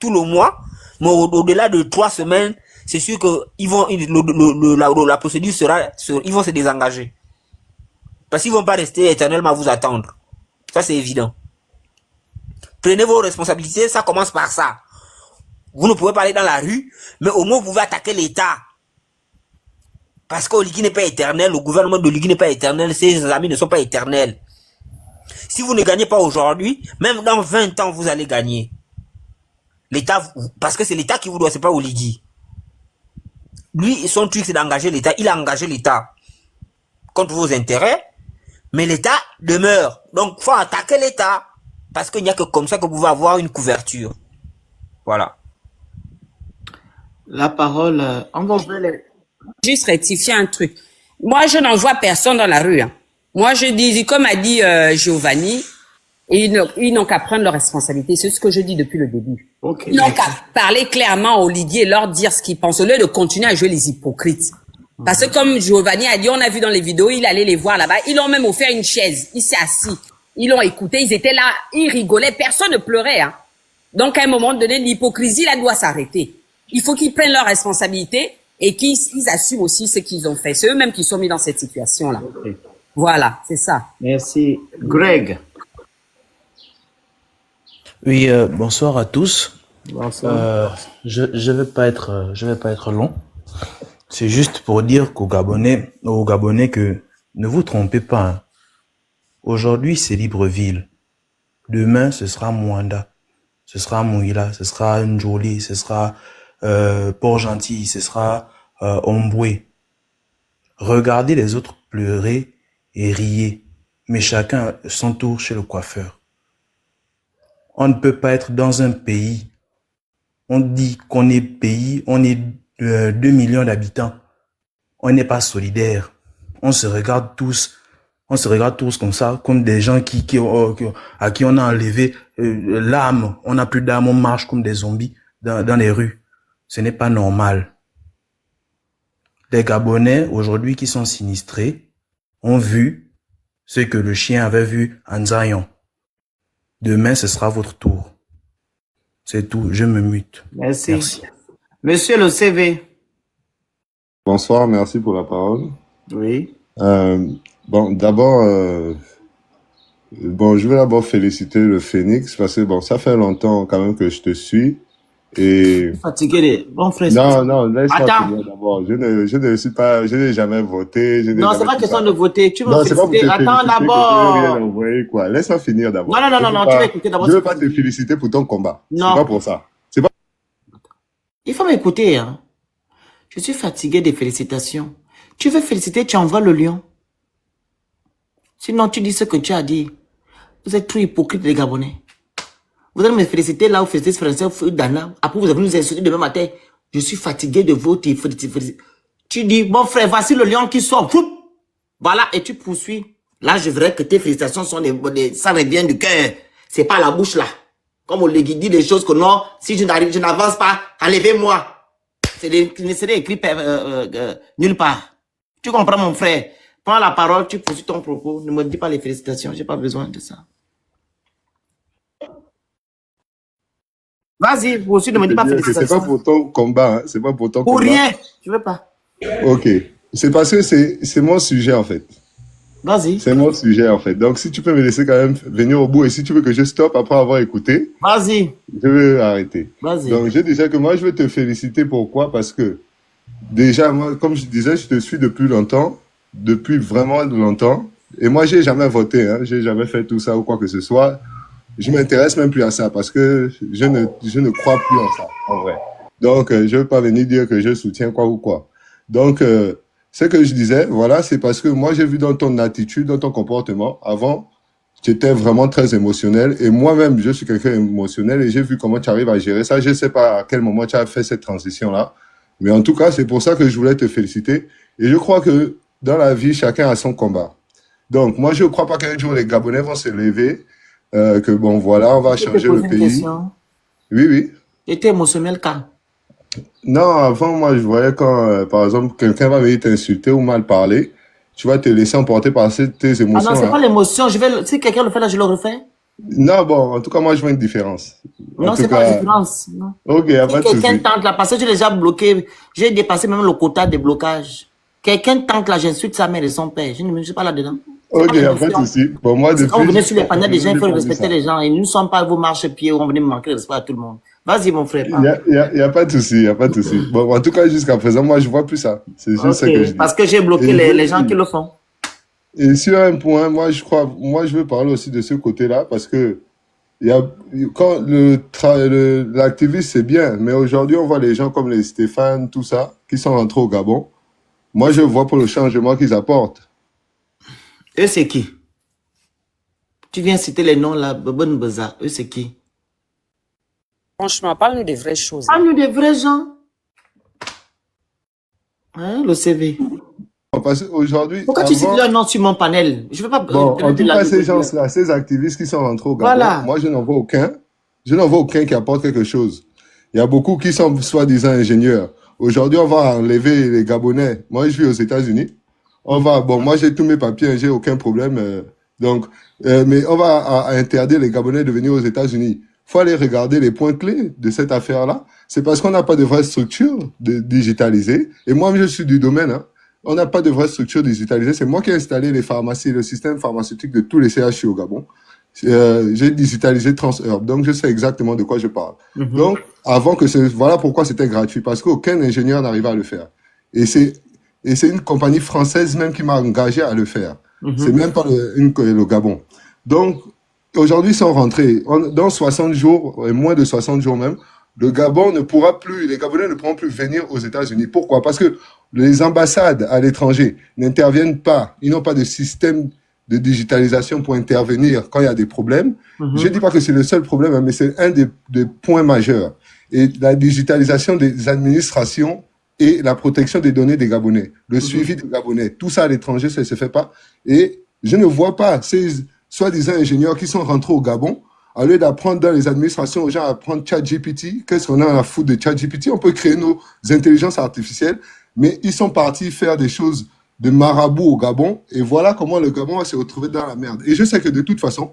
tout le mois. Mais au-delà de 3 semaines, c'est sûr que la procédure ils vont se désengager. Parce qu'ils ne vont pas rester éternellement à vous attendre. Ça, c'est évident. Prenez vos responsabilités, ça commence par ça. Vous ne pouvez pas aller dans la rue, mais au moins vous pouvez attaquer l'État. Parce que Oligui n'est pas éternel, le gouvernement de Oligui n'est pas éternel, ses amis ne sont pas éternels. Si vous ne gagnez pas aujourd'hui, même dans 20 ans, vous allez gagner. L'État, parce que c'est l'État qui vous doit, c'est pas Oligui. Lui, son truc, c'est d'engager l'État. Il a engagé l'État contre vos intérêts, mais l'État demeure. Donc, il faut attaquer l'État. Parce qu'il n'y a que comme ça que vous pouvez avoir une couverture. Voilà. La parole, on va ouvrir les... Juste rectifier un truc. Moi, je n'en vois personne dans la rue. Moi, je dis, comme a dit Giovanni, ils n'ont qu'à prendre leurs responsabilités. C'est ce que je dis depuis le début. Okay. Ils n'ont qu'à parler clairement aux liguiers et leur dire ce qu'ils pensent, au lieu de continuer à jouer les hypocrites. Parce que comme Giovanni a dit, on a vu dans les vidéos, il allait les voir là-bas. Ils l'ont même offert une chaise. Il s'est assis. Ils l'ont écouté. Ils étaient là. Ils rigolaient. Personne ne pleurait. Donc, à un moment donné, l'hypocrisie, là, doit s'arrêter. Il faut qu'ils prennent leurs responsabilités et qu'ils assument aussi ce qu'ils ont fait. C'est eux-mêmes qui sont mis dans cette situation-là. Okay. Voilà, c'est ça. Merci. Greg. Oui, bonsoir à tous. Bonsoir. Je vais pas être long. C'est juste pour dire aux Gabonais que ne vous trompez pas, hein. Aujourd'hui, c'est Libreville. Demain, ce sera Mwanda. Ce sera Mouila. Ce sera Njoli. Ce sera Port-Gentil. Ce sera Omboué. Regardez les autres pleurer et rier. Mais chacun son tour chez le coiffeur. On ne peut pas être dans un pays. On dit qu'on est pays, on est 2 millions d'habitants. On n'est pas solidaire. On se regarde tous comme ça, comme des gens à qui on a enlevé l'âme. On n'a plus d'âme, on marche comme des zombies dans les rues. Ce n'est pas normal. Les Gabonais, aujourd'hui, qui sont sinistrés, ont vu ce que le chien avait vu en Zion. Demain, ce sera votre tour. C'est tout, je me mute. Merci. Merci. Monsieur le CV. Bonsoir, merci pour la parole. Oui. Bon, d'abord, je vais d'abord féliciter le Phénix parce que bon, ça fait longtemps quand même que je te suis et Fatigué de... Bon frère. non, laisse-moi Attends. finir d'abord. Je ne suis pas, je n'ai jamais voté, je n'ai Non, jamais c'est pas tout question ça. de voter. Tu veux Non, c'est pas pour te féliciter. Attends féliciter que je n'ai rien d'abord. envoyé, quoi. Laisse-moi finir d'abord. Non, Je veux tu vas pas, écouter d'abord je ce veux que pas je te dis. féliciter pour ton combat. C'est Non. pas pour ça. C'est pas. Il faut m'écouter, hein. Je suis fatigué des félicitations. Tu veux féliciter, tu envoies le lion. Sinon, tu dis ce que tu as dit. Vous êtes trop hypocrites, les Gabonais. Vous allez me féliciter là, vous félicitez français, Dana. Après, vous allez nous insulter demain matin. Je suis fatigué de vos félicitations. Tu dis, bon frère, voici le lion qui sort. Foup. Voilà, et tu poursuis. Là, je verrai que tes félicitations sont ça revient du cœur. C'est pas la bouche là. Comme on dit des choses que non, si je n'avance pas, enlevez-moi. C'est écrit nulle part. Tu comprends, mon frère? Prends la parole, tu poursuis ton propos. Ne me dis pas les félicitations, j'ai pas besoin de ça. Vas-y, poursuis, ne me dis pas C'est pas félicitations. pour ton combat, hein. C'est pas pour ton Pour combat. rien, je veux pas. Ok. C'est parce que c'est mon sujet en fait. Vas-y, C'est mon sujet en fait. Donc si tu peux me laisser quand même venir au bout et si tu veux que je stoppe après avoir écouté, vas-y, je vais arrêter. vas-y. Donc je disais que moi je veux te féliciter. Pourquoi? Parce que déjà moi, comme je disais, je te suis depuis longtemps, depuis vraiment longtemps. Et moi j'ai jamais voté, hein. J'ai jamais fait tout ça ou quoi que ce soit. Je m'intéresse même plus à ça parce que je ne crois plus en ça en vrai. Donc je veux pas venir dire que je soutiens quoi ou quoi. Donc ce que je disais, voilà, c'est parce que moi, j'ai vu dans ton attitude, dans ton comportement, avant, tu étais vraiment très émotionnel. Et moi-même, je suis quelqu'un émotionnel et j'ai vu comment tu arrives à gérer ça. Je ne sais pas à quel moment tu as fait cette transition-là. Mais en tout cas, c'est pour ça que je voulais te féliciter. Et je crois que dans la vie, chacun a son combat. Donc, moi, je ne crois pas qu'un jour, les Gabonais vont se lever, que bon, voilà, on va Je peux te changer le poser une pays. question. Oui, oui. J'étais émotionnel quand? Non, avant, moi, je voyais quand, par exemple, quelqu'un va venir t'insulter ou mal parler, tu vas te laisser emporter par tes Ah non, c'est émotions-là. pas l'émotion. Si quelqu'un le fait là, je le refais. Non, bon, en tout cas, moi, je vois une différence. En Non, tout c'est pas la cas, différence. Non. ok, y a Si pas de quelqu'un souci. tente là, parce que j'ai déjà bloqué, j'ai dépassé même le quota de blocage. Quelqu'un tente là, j'insulte sa mère et son père. Je ne suis pas là-dedans. C'est Ok, pas y a pas de l'émotion. souci. Bon, moi, Parce que quand vous depuis, venez je sur les suis panneaux des gens, il faut parler respecter ça. les gens. Et nous ne sommes pas vos marchepieds où on venait me manquer de respect à tout le monde. Vas-y, mon frère, parle. Y a pas de souci, y a pas de souci. Bon, en tout cas, jusqu'à présent, moi, je vois plus ça. C'est juste ce que je Ok, dis. parce que j'ai bloqué Et les gens qui le font. et sur un point, moi, je veux parler aussi de ce côté-là parce que il y a, quand l'activiste, c'est bien, mais aujourd'hui, on voit les gens comme les Stéphane, tout ça, qui sont rentrés au Gabon. Moi, je vois pour le changement qu'ils apportent. Eux, c'est qui? Tu viens citer les noms là, Bonne Beza. Eux, c'est qui? Franchement, parle-nous des vraies choses. Là. Parle-nous des vrais gens. Hein, le CV. Parce qu'aujourd'hui, Pourquoi tu cites avant, leur nom sur mon panel? Je ne veux pas bon, en donner de tout la cas, ces nourriture. gens-là, ces activistes qui sont rentrés au Gabon, Voilà. moi, je n'en vois aucun. Je n'en vois aucun qui apporte quelque chose. Il y a beaucoup qui sont soi-disant ingénieurs. Aujourd'hui, on va enlever les Gabonais. Moi, je vis aux États-Unis. Bon, moi, j'ai tous mes papiers, j'ai aucun problème. Mais on va interdire les Gabonais de venir aux États-Unis. Faut aller regarder les points clés de cette affaire-là. C'est parce qu'on n'a pas de vraie structure digitalisée. Et moi, je suis du domaine, hein. On n'a pas de vraie structure digitalisée. C'est moi qui ai installé les pharmacies, le système pharmaceutique de tous les CHU au Gabon. j'ai digitalisé TransUrb, donc je sais exactement de quoi je parle. Donc, avant que voilà pourquoi c'était gratuit, parce qu'aucun ingénieur n'arrivait à le faire. Et c'est une compagnie française même qui m'a engagé à le faire. C'est même pas le Gabon. Donc, aujourd'hui, ils sont rentrés. Dans 60 jours, moins de 60 jours même, le Gabon ne pourra plus, les Gabonais ne pourront plus venir aux États-Unis. Pourquoi? Parce que les ambassades à l'étranger n'interviennent pas. Ils n'ont pas de système de digitalisation pour intervenir quand il y a des problèmes. Je ne dis pas que c'est le seul problème, hein, mais c'est un des points majeurs. Et la digitalisation des administrations et la protection des données des Gabonais, le suivi des Gabonais, tout ça à l'étranger, ça ne se fait pas. Et je ne vois pas ces soi-disant ingénieurs qui sont rentrés au Gabon, au lieu d'apprendre dans les administrations aux gens à apprendre ChatGPT. Qu'est-ce qu'on a à foutre de ChatGPT? On peut créer nos intelligences artificielles, mais ils sont partis faire des choses de marabout au Gabon, et voilà comment le Gabon va se retrouver dans la merde. Et je sais que de toute façon,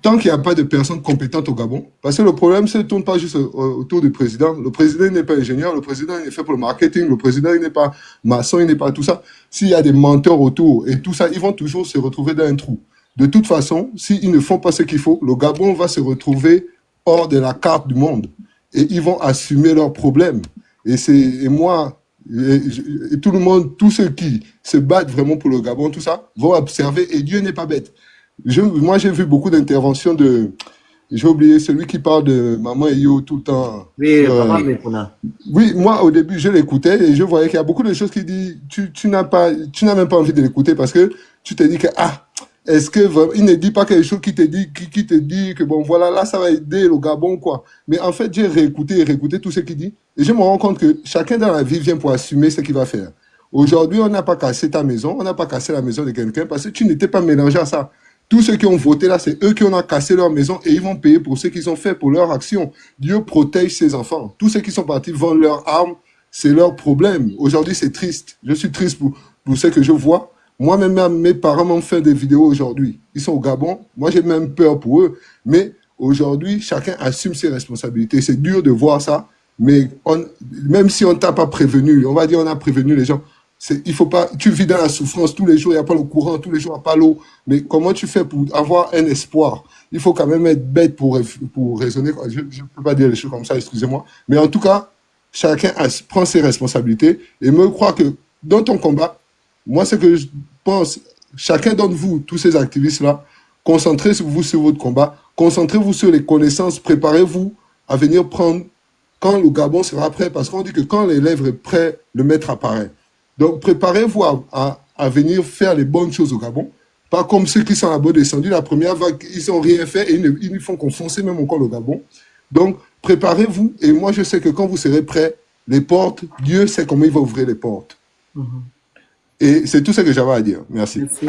tant qu'il n'y a pas de personnes compétentes au Gabon, parce que le problème ne tourne pas juste autour du président. Le président n'est pas ingénieur, le président il est fait pour le marketing, le président il n'est pas maçon, il n'est pas tout ça. S'il y a des menteurs autour et tout ça, ils vont toujours se retrouver dans un trou. De toute façon, s'ils ne font pas ce qu'il faut, le Gabon va se retrouver hors de la carte du monde. Et ils vont assumer leurs problèmes. Et moi, et tout le monde, tous ceux qui se battent vraiment pour le Gabon, tout ça, vont observer. Et Dieu n'est pas bête. Moi, j'ai vu beaucoup d'interventions j'ai oublié celui qui parle de Maman Eyo tout le temps. Oui, Maman Mekuna. Oui, moi, au début, je l'écoutais et je voyais qu'il y a beaucoup de choses qui disent, tu n'as même pas envie de l'écouter parce que tu te dis que, est-ce que il ne dit pas quelque chose qui te dit que bon, voilà, là, ça va aider le Gabon, quoi. Mais en fait, j'ai réécouté tout ce qu'il dit et je me rends compte que chacun dans la vie vient pour assumer ce qu'il va faire. Aujourd'hui, on n'a pas cassé ta maison, on n'a pas cassé la maison de quelqu'un parce que tu n'étais pas mélangé à ça. Tous ceux qui ont voté là, c'est eux qui ont cassé leur maison et ils vont payer pour ce qu'ils ont fait, pour leur action. Dieu protège ses enfants. Tous ceux qui sont partis vendre leurs armes, c'est leur problème. Aujourd'hui, c'est triste. Je suis triste pour ce que je vois. Moi-même, mes parents m'ont fait des vidéos aujourd'hui. Ils sont au Gabon. Moi, j'ai même peur pour eux. Mais aujourd'hui, chacun assume ses responsabilités. C'est dur de voir ça. Mais même si on ne t'a pas prévenu, on va dire on a prévenu les gens. Il faut pas, tu vis dans la souffrance tous les jours, il n'y a pas le courant, tous les jours, il n'y a pas l'eau. Mais comment tu fais pour avoir un espoir? Il faut quand même être bête pour raisonner. Je ne peux pas dire les choses comme ça, excusez-moi. Mais en tout cas, chacun prend ses responsabilités et me croit que dans ton combat, moi, ce que je pense, chacun d'entre vous, tous ces activistes-là, concentrez-vous sur votre combat, concentrez-vous sur les connaissances, préparez-vous à venir prendre quand le Gabon sera prêt, parce qu'on dit que quand l'élève est prêt, le maître apparaît. Donc, préparez-vous à venir faire les bonnes choses au Gabon. Pas comme ceux qui sont là-bas descendus. La première vague, ils n'ont rien fait et ils ne font qu'enfoncer même encore le Gabon. Donc, préparez-vous. Et moi, je sais que quand vous serez prêts, les portes, Dieu sait comment il va ouvrir les portes. Et c'est tout ce que j'avais à dire. Merci. Merci.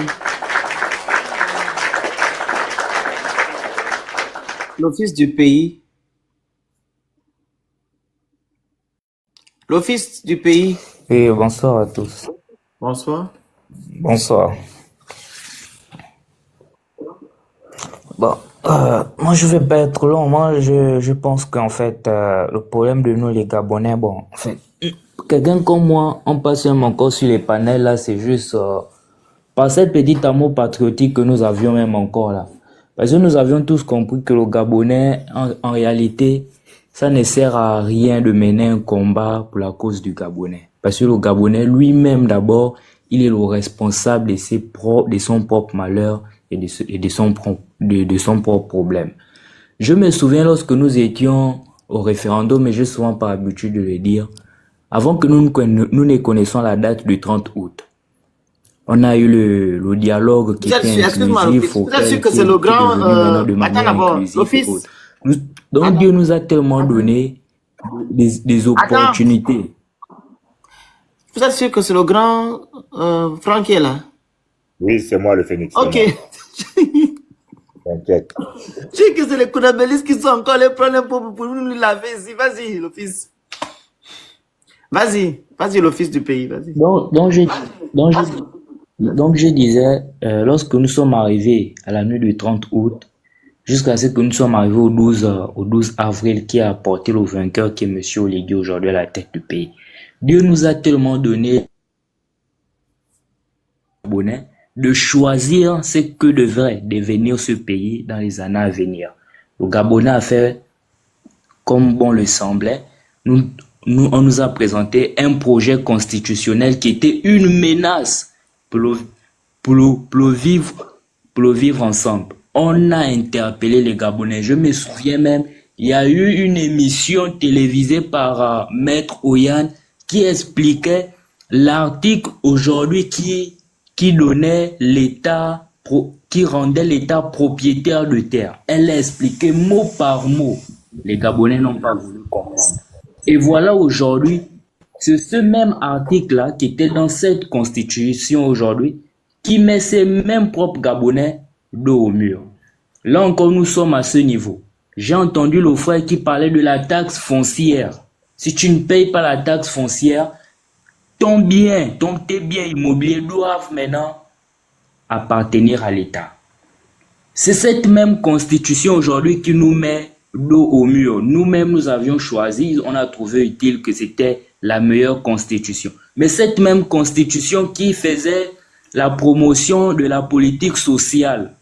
L'office du pays. L'office du pays. Oui, bonsoir à tous. Bonsoir. Bonsoir. Bon, moi je vais pas être long. Moi je pense qu'en fait le problème de nous les Gabonais, bon, en fait, quelqu'un comme moi, on passe seulement encore sur les panels là, c'est juste par cette petite amour patriotique que nous avions même encore là. Parce que nous avions tous compris que le Gabonais, en réalité, ça ne sert à rien de mener un combat pour la cause du Gabonais. Parce que le Gabonais lui-même d'abord, il est le responsable de son propre malheur et de son propre problème. Je me souviens lorsque nous étions au référendum, et j'ai souvent pas l'habitude de le dire, avant que nous ne connaissions la date du 30 août. On a eu le dialogue qui était inclusif. Vous êtes sûr que c'est le grand... Attends d'abord, l'office. Donc Dieu nous a tellement donné des opportunités. Vous êtes sûr que c'est le grand Franck qui est là? Oui, c'est moi le phénix. Ok. T'inquiète. Je sais que c'est les Kounabélistes qui sont encore allés prendre un pot pour nous laver ici. Vas-y, l'office. Vas-y, l'office du pays, vas-y. Donc je disais, lorsque nous sommes arrivés à la nuit du 30 août, jusqu'à ce que nous sommes arrivés au 12 avril, qui a apporté le vainqueur qui est M. Oligui aujourd'hui à la tête du pays. Dieu nous a tellement donné de choisir ce que devrait devenir ce pays dans les années à venir. Le Gabonais a fait comme bon le semblait. On nous a présenté un projet constitutionnel qui était une menace pour le vivre ensemble. On a interpellé les Gabonais. Je me souviens même, il y a eu une émission télévisée par Maître Oyan qui expliquait l'article aujourd'hui qui donnait l'État, qui rendait l'État propriétaire de terre. Elle a expliqué mot par mot. Les Gabonais n'ont pas voulu comprendre. Et voilà aujourd'hui, c'est ce même article-là qui était dans cette constitution aujourd'hui qui met ces mêmes propres Gabonais dos au mur. Là encore, nous sommes à ce niveau. J'ai entendu le frère qui parlait de la taxe foncière. Si tu ne payes pas la taxe foncière, tes biens immobiliers doivent maintenant appartenir à l'État. C'est cette même constitution aujourd'hui qui nous met dos au mur. Nous-mêmes, nous avions choisi, on a trouvé utile que c'était la meilleure constitution. Mais cette même constitution qui faisait la promotion de la politique sociale,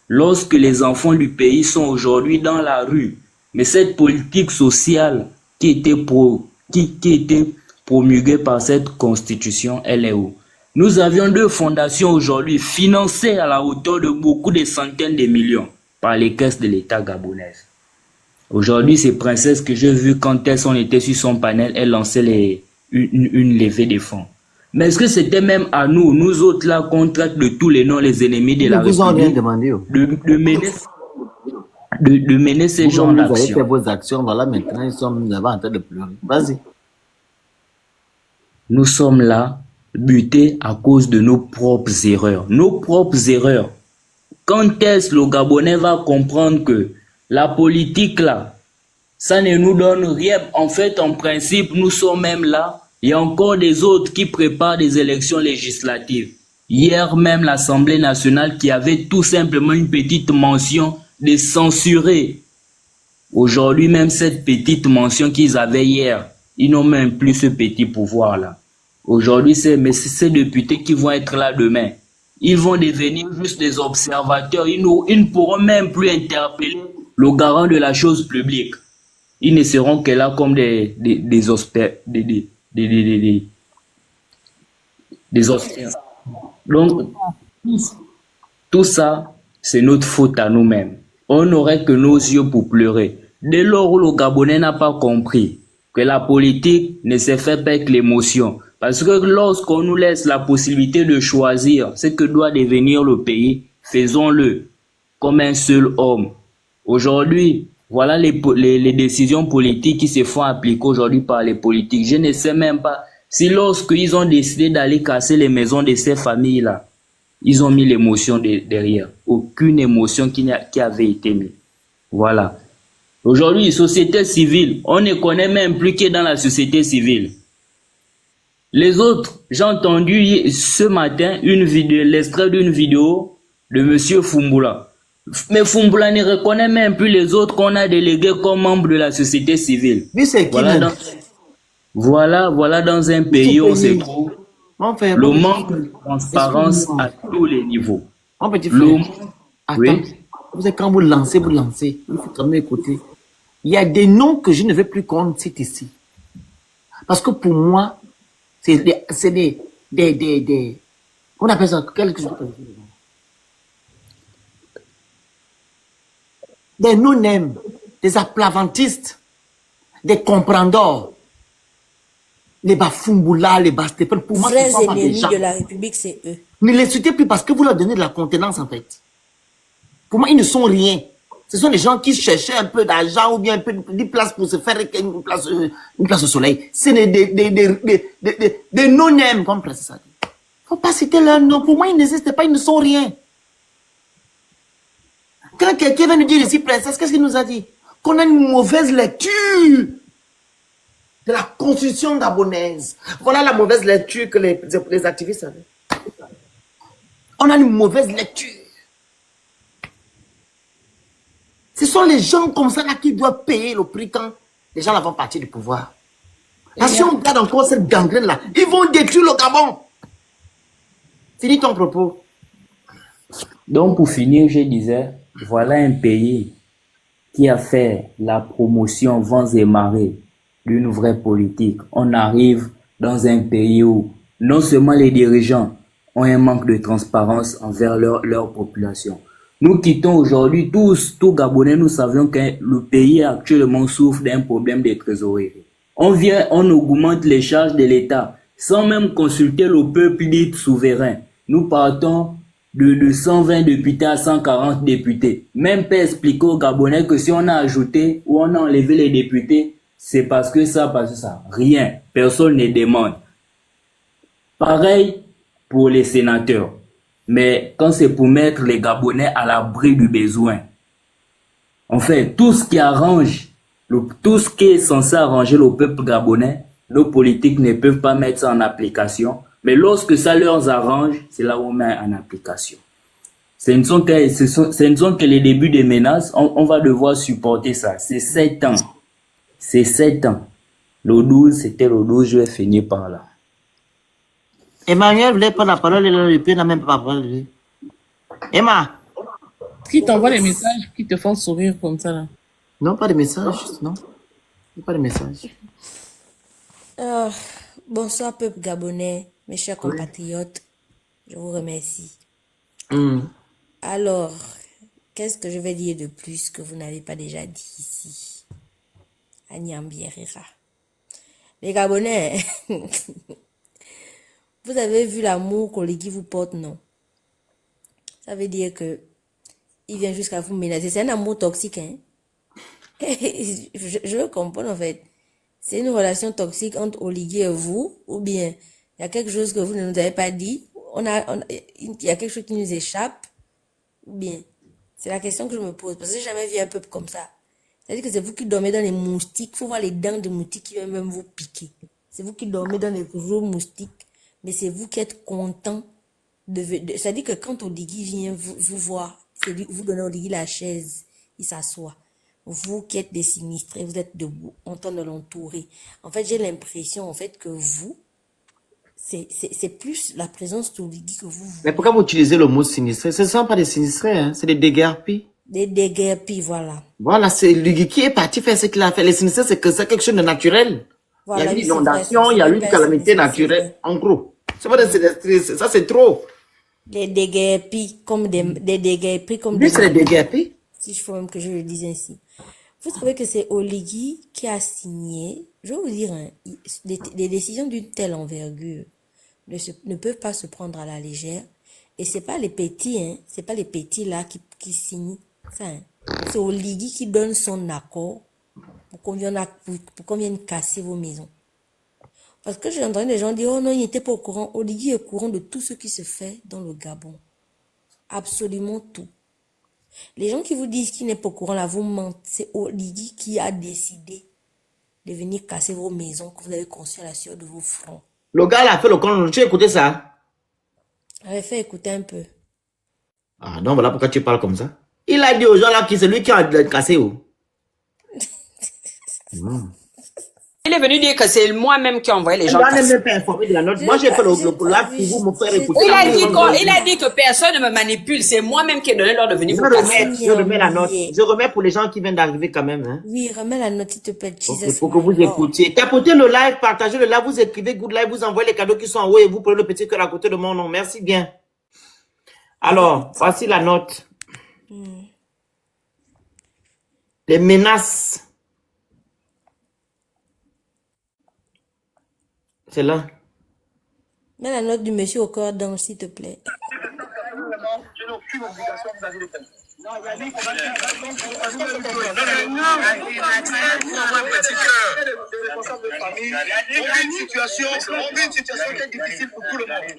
lorsque les enfants du pays sont aujourd'hui dans la rue, mais cette politique sociale qui était promulguée par cette constitution, elle est où? Nous avions 2 fondations aujourd'hui financées à la hauteur de beaucoup de centaines de millions par les caisses de l'État gabonais. Aujourd'hui, ces princesses que j'ai vues quand elles étaient sur son panel, elles lançaient une levée de fonds. Mais est-ce que c'était même à nous, nous autres là, qu'on traite de tous les noms, les ennemis de la République, de mener ces gens d'action? Vous avez d'action? fait vos actions, voilà, maintenant nous sommes en train de pleurer. Vas-y. Nous sommes là, butés à cause de nos propres erreurs. Nos propres erreurs. Quand est-ce le Gabonais va comprendre que la politique là, ça ne nous donne rien. En fait, en principe, nous sommes même là. Il y a encore des autres qui préparent des élections législatives. Hier même, l'Assemblée nationale qui avait tout simplement une petite mention de censurer. Aujourd'hui, même cette petite mention qu'ils avaient hier, ils n'ont même plus ce petit pouvoir-là. Aujourd'hui, c'est ces députés qui vont être là demain. Ils vont devenir juste des observateurs. Ils ne pourront même plus interpeller le garant de la chose publique. Ils ne seront que là comme des observateurs. Donc, tout ça, c'est notre faute à nous-mêmes. On n'aurait que nos yeux pour pleurer. Dès lors où le Gabonais n'a pas compris que la politique ne se fait pas avec l'émotion. Parce que lorsqu'on nous laisse la possibilité de choisir ce que doit devenir le pays, faisons-le comme un seul homme. Aujourd'hui, voilà les décisions politiques qui se font appliquer aujourd'hui par les politiques. Je ne sais même pas si lorsqu'ils ont décidé d'aller casser les maisons de ces familles-là, ils ont mis l'émotion derrière. Aucune émotion qui avait été mise. Voilà. Aujourd'hui, société civile, on ne connaît même plus qui est dans la société civile. Les autres, j'ai entendu ce matin l'extrait d'une vidéo de Monsieur Foumbula. Mais Foumbula ne reconnaît même plus les autres qu'on a délégués comme membres de la société civile. Mais c'est qui voilà dans un pays où on se trouve le manque de transparence à tous les niveaux. Mon petit frère, attends, quand vous lancez, il faut quand même écouter. Il y a des noms que je ne veux plus qu'on cite ici. Parce que pour moi, c'est des on appelle ça quelque chose. Des non-nèmes, des aplavantistes, des comprendors, les Bafumboula, les Bastépen. Pour moi, vrais ce sont pas des ennemis gens. de la République, c'est eux. Ne les citez plus parce que vous leur donnez de la contenance, en fait. Pour moi, ils ne sont rien. Ce sont des gens qui cherchaient un peu d'argent ou bien un peu de place pour se faire une place au soleil. C'est des non-nèmes, comme ça dit. Faut pas citer leur nom. Pour moi, ils n'existent pas, ils ne sont rien. Quand quelqu'un vient nous dire ici, princesse, qu'est-ce qu'il nous a dit? Qu'on a une mauvaise lecture de la constitution gabonaise. Voilà la mauvaise lecture que les activistes avaient. On a une mauvaise lecture. Ce sont les gens comme ça là qui doivent payer le prix quand les gens là vont partir du pouvoir. Là, si on garde encore cette gangrène là, ils vont détruire le Gabon. Finis ton propos. Donc, pour finir, je disais, voilà un pays qui a fait la promotion vents et marées d'une vraie politique. On arrive dans un pays où non seulement les dirigeants ont un manque de transparence envers leur population. Nous quittons aujourd'hui tous Gabonais, nous savions que le pays actuellement souffre d'un problème de trésorerie. On vient, on augmente les charges de l'État sans même consulter le peuple dit souverain. Nous partons de 120 députés à 140 députés. Même pas expliquer aux Gabonais que si on a ajouté ou on a enlevé les députés, c'est parce que ça. Rien. Personne ne demande. Pareil pour les sénateurs. Mais quand c'est pour mettre les Gabonais à l'abri du besoin, en fait, tout ce qui arrange, tout ce qui est censé arranger le peuple gabonais, nos politiques ne peuvent pas mettre ça en application. Mais lorsque ça leur arrange, c'est là où on met en application. Ce ne sont que les débuts des menaces. On va devoir supporter ça. C'est 7 ans. C'est 7 ans. Le 12, c'était le 12, je vais finir par là. Emmanuel voulait prendre la parole, il n'a même pas parlé. Emma. Qui t'envoie les messages qui te font sourire comme ça là? Non, pas de messages, non. Pas de messages. Bonsoir peuple gabonais, mes chers compatriotes. Je vous remercie. Alors, qu'est-ce que je vais dire de plus que vous n'avez pas déjà dit ici? Agnambierera. Les Gabonais, vous avez vu l'amour qu'Oligui vous porte, non? Ça veut dire que il vient jusqu'à vous menacer. C'est un amour toxique, hein? je veux comprendre, en fait. C'est une relation toxique entre Oligui et vous, ou bien il y a quelque chose que vous ne nous avez pas dit, il y a quelque chose qui nous échappe, ou bien c'est la question que je me pose, parce que j'ai jamais vu un peuple comme ça. C'est-à-dire que c'est vous qui dormez dans les moustiques, il faut voir les dents de moustiques qui viennent même vous piquer. C'est vous qui dormez dans les gros moustiques, mais c'est vous qui êtes content c'est-à-dire que quand Oligui vient vous voir, c'est lui, vous donnez Oligui la chaise, il s'assoit. Vous qui êtes des sinistrés, vous êtes debout, en train de l'entourer. En fait, j'ai l'impression, en fait, que vous, c'est plus la présence d'Oligui que vous. Mais pourquoi vous utilisez le mot sinistré? Ce ne sont pas des sinistrés, hein? C'est des déguerpis. Des déguerpis, voilà. Voilà, c'est Oligui qui est parti faire ce qu'il a fait. Les sinistrés, c'est quelque chose de naturel. Voilà, il y a eu oui, une inondation, il y a eu une calamité naturelle. En gros, c'est pas des sinistrés, ça c'est trop. Des déguerpis, comme des déguerpis, comme Lui, c'est des déguerpis. Si je faut même que je le dise ainsi. Vous savez que c'est Oligui qui a signé, je vais vous dire, hein, des décisions d'une telle envergure ne peuvent pas se prendre à la légère. Et c'est pas les petits, hein, c'est pas les petits là qui signent ça. Hein. C'est Oligui qui donne son accord pour qu'on vienne casser vos maisons. Parce que j'ai entendu des gens dire, oh non, il n'était pas au courant. Oligui est au courant de tout ce qui se fait dans le Gabon. Absolument tout. Les gens qui vous disent qu'il n'est pas au courant, là, vous mentent. C'est Oligui qui a décidé de venir casser vos maisons que vous avez construites à la sueur de vos fronts. Le gars, il a fait le con. Tu as écouté ça? J'avais fait écouter un peu. Ah non, voilà pourquoi tu parles comme ça. Il a dit aux gens là que c'est lui qui a cassé où? Il est venu dire que c'est moi-même qui ai envoyé les gens. Il n'a même pas informé de la note. Moi, j'ai fait le live pour vous me faire écouter. Il a dit que personne ne me manipule. C'est moi-même qui ai donné l'ordre de venir vous casser. Je remets la note. Je remets pour les gens qui viennent d'arriver quand même. Hein. Oui, remets la note, s'il te plaît. Il faut que vous écoutiez. Tapotez le live, partagez le live, vous écrivez good live, vous envoyez les cadeaux qui sont en haut et vous prenez le petit cœur à côté de mon nom. Merci bien. Alors, voici la note. Les menaces. C'est là. Mets la note du monsieur au corps d'ange, s'il te plaît. Je n'ai aucune obligation de vous donner. On vit une situation qui est difficile pour tout le monde.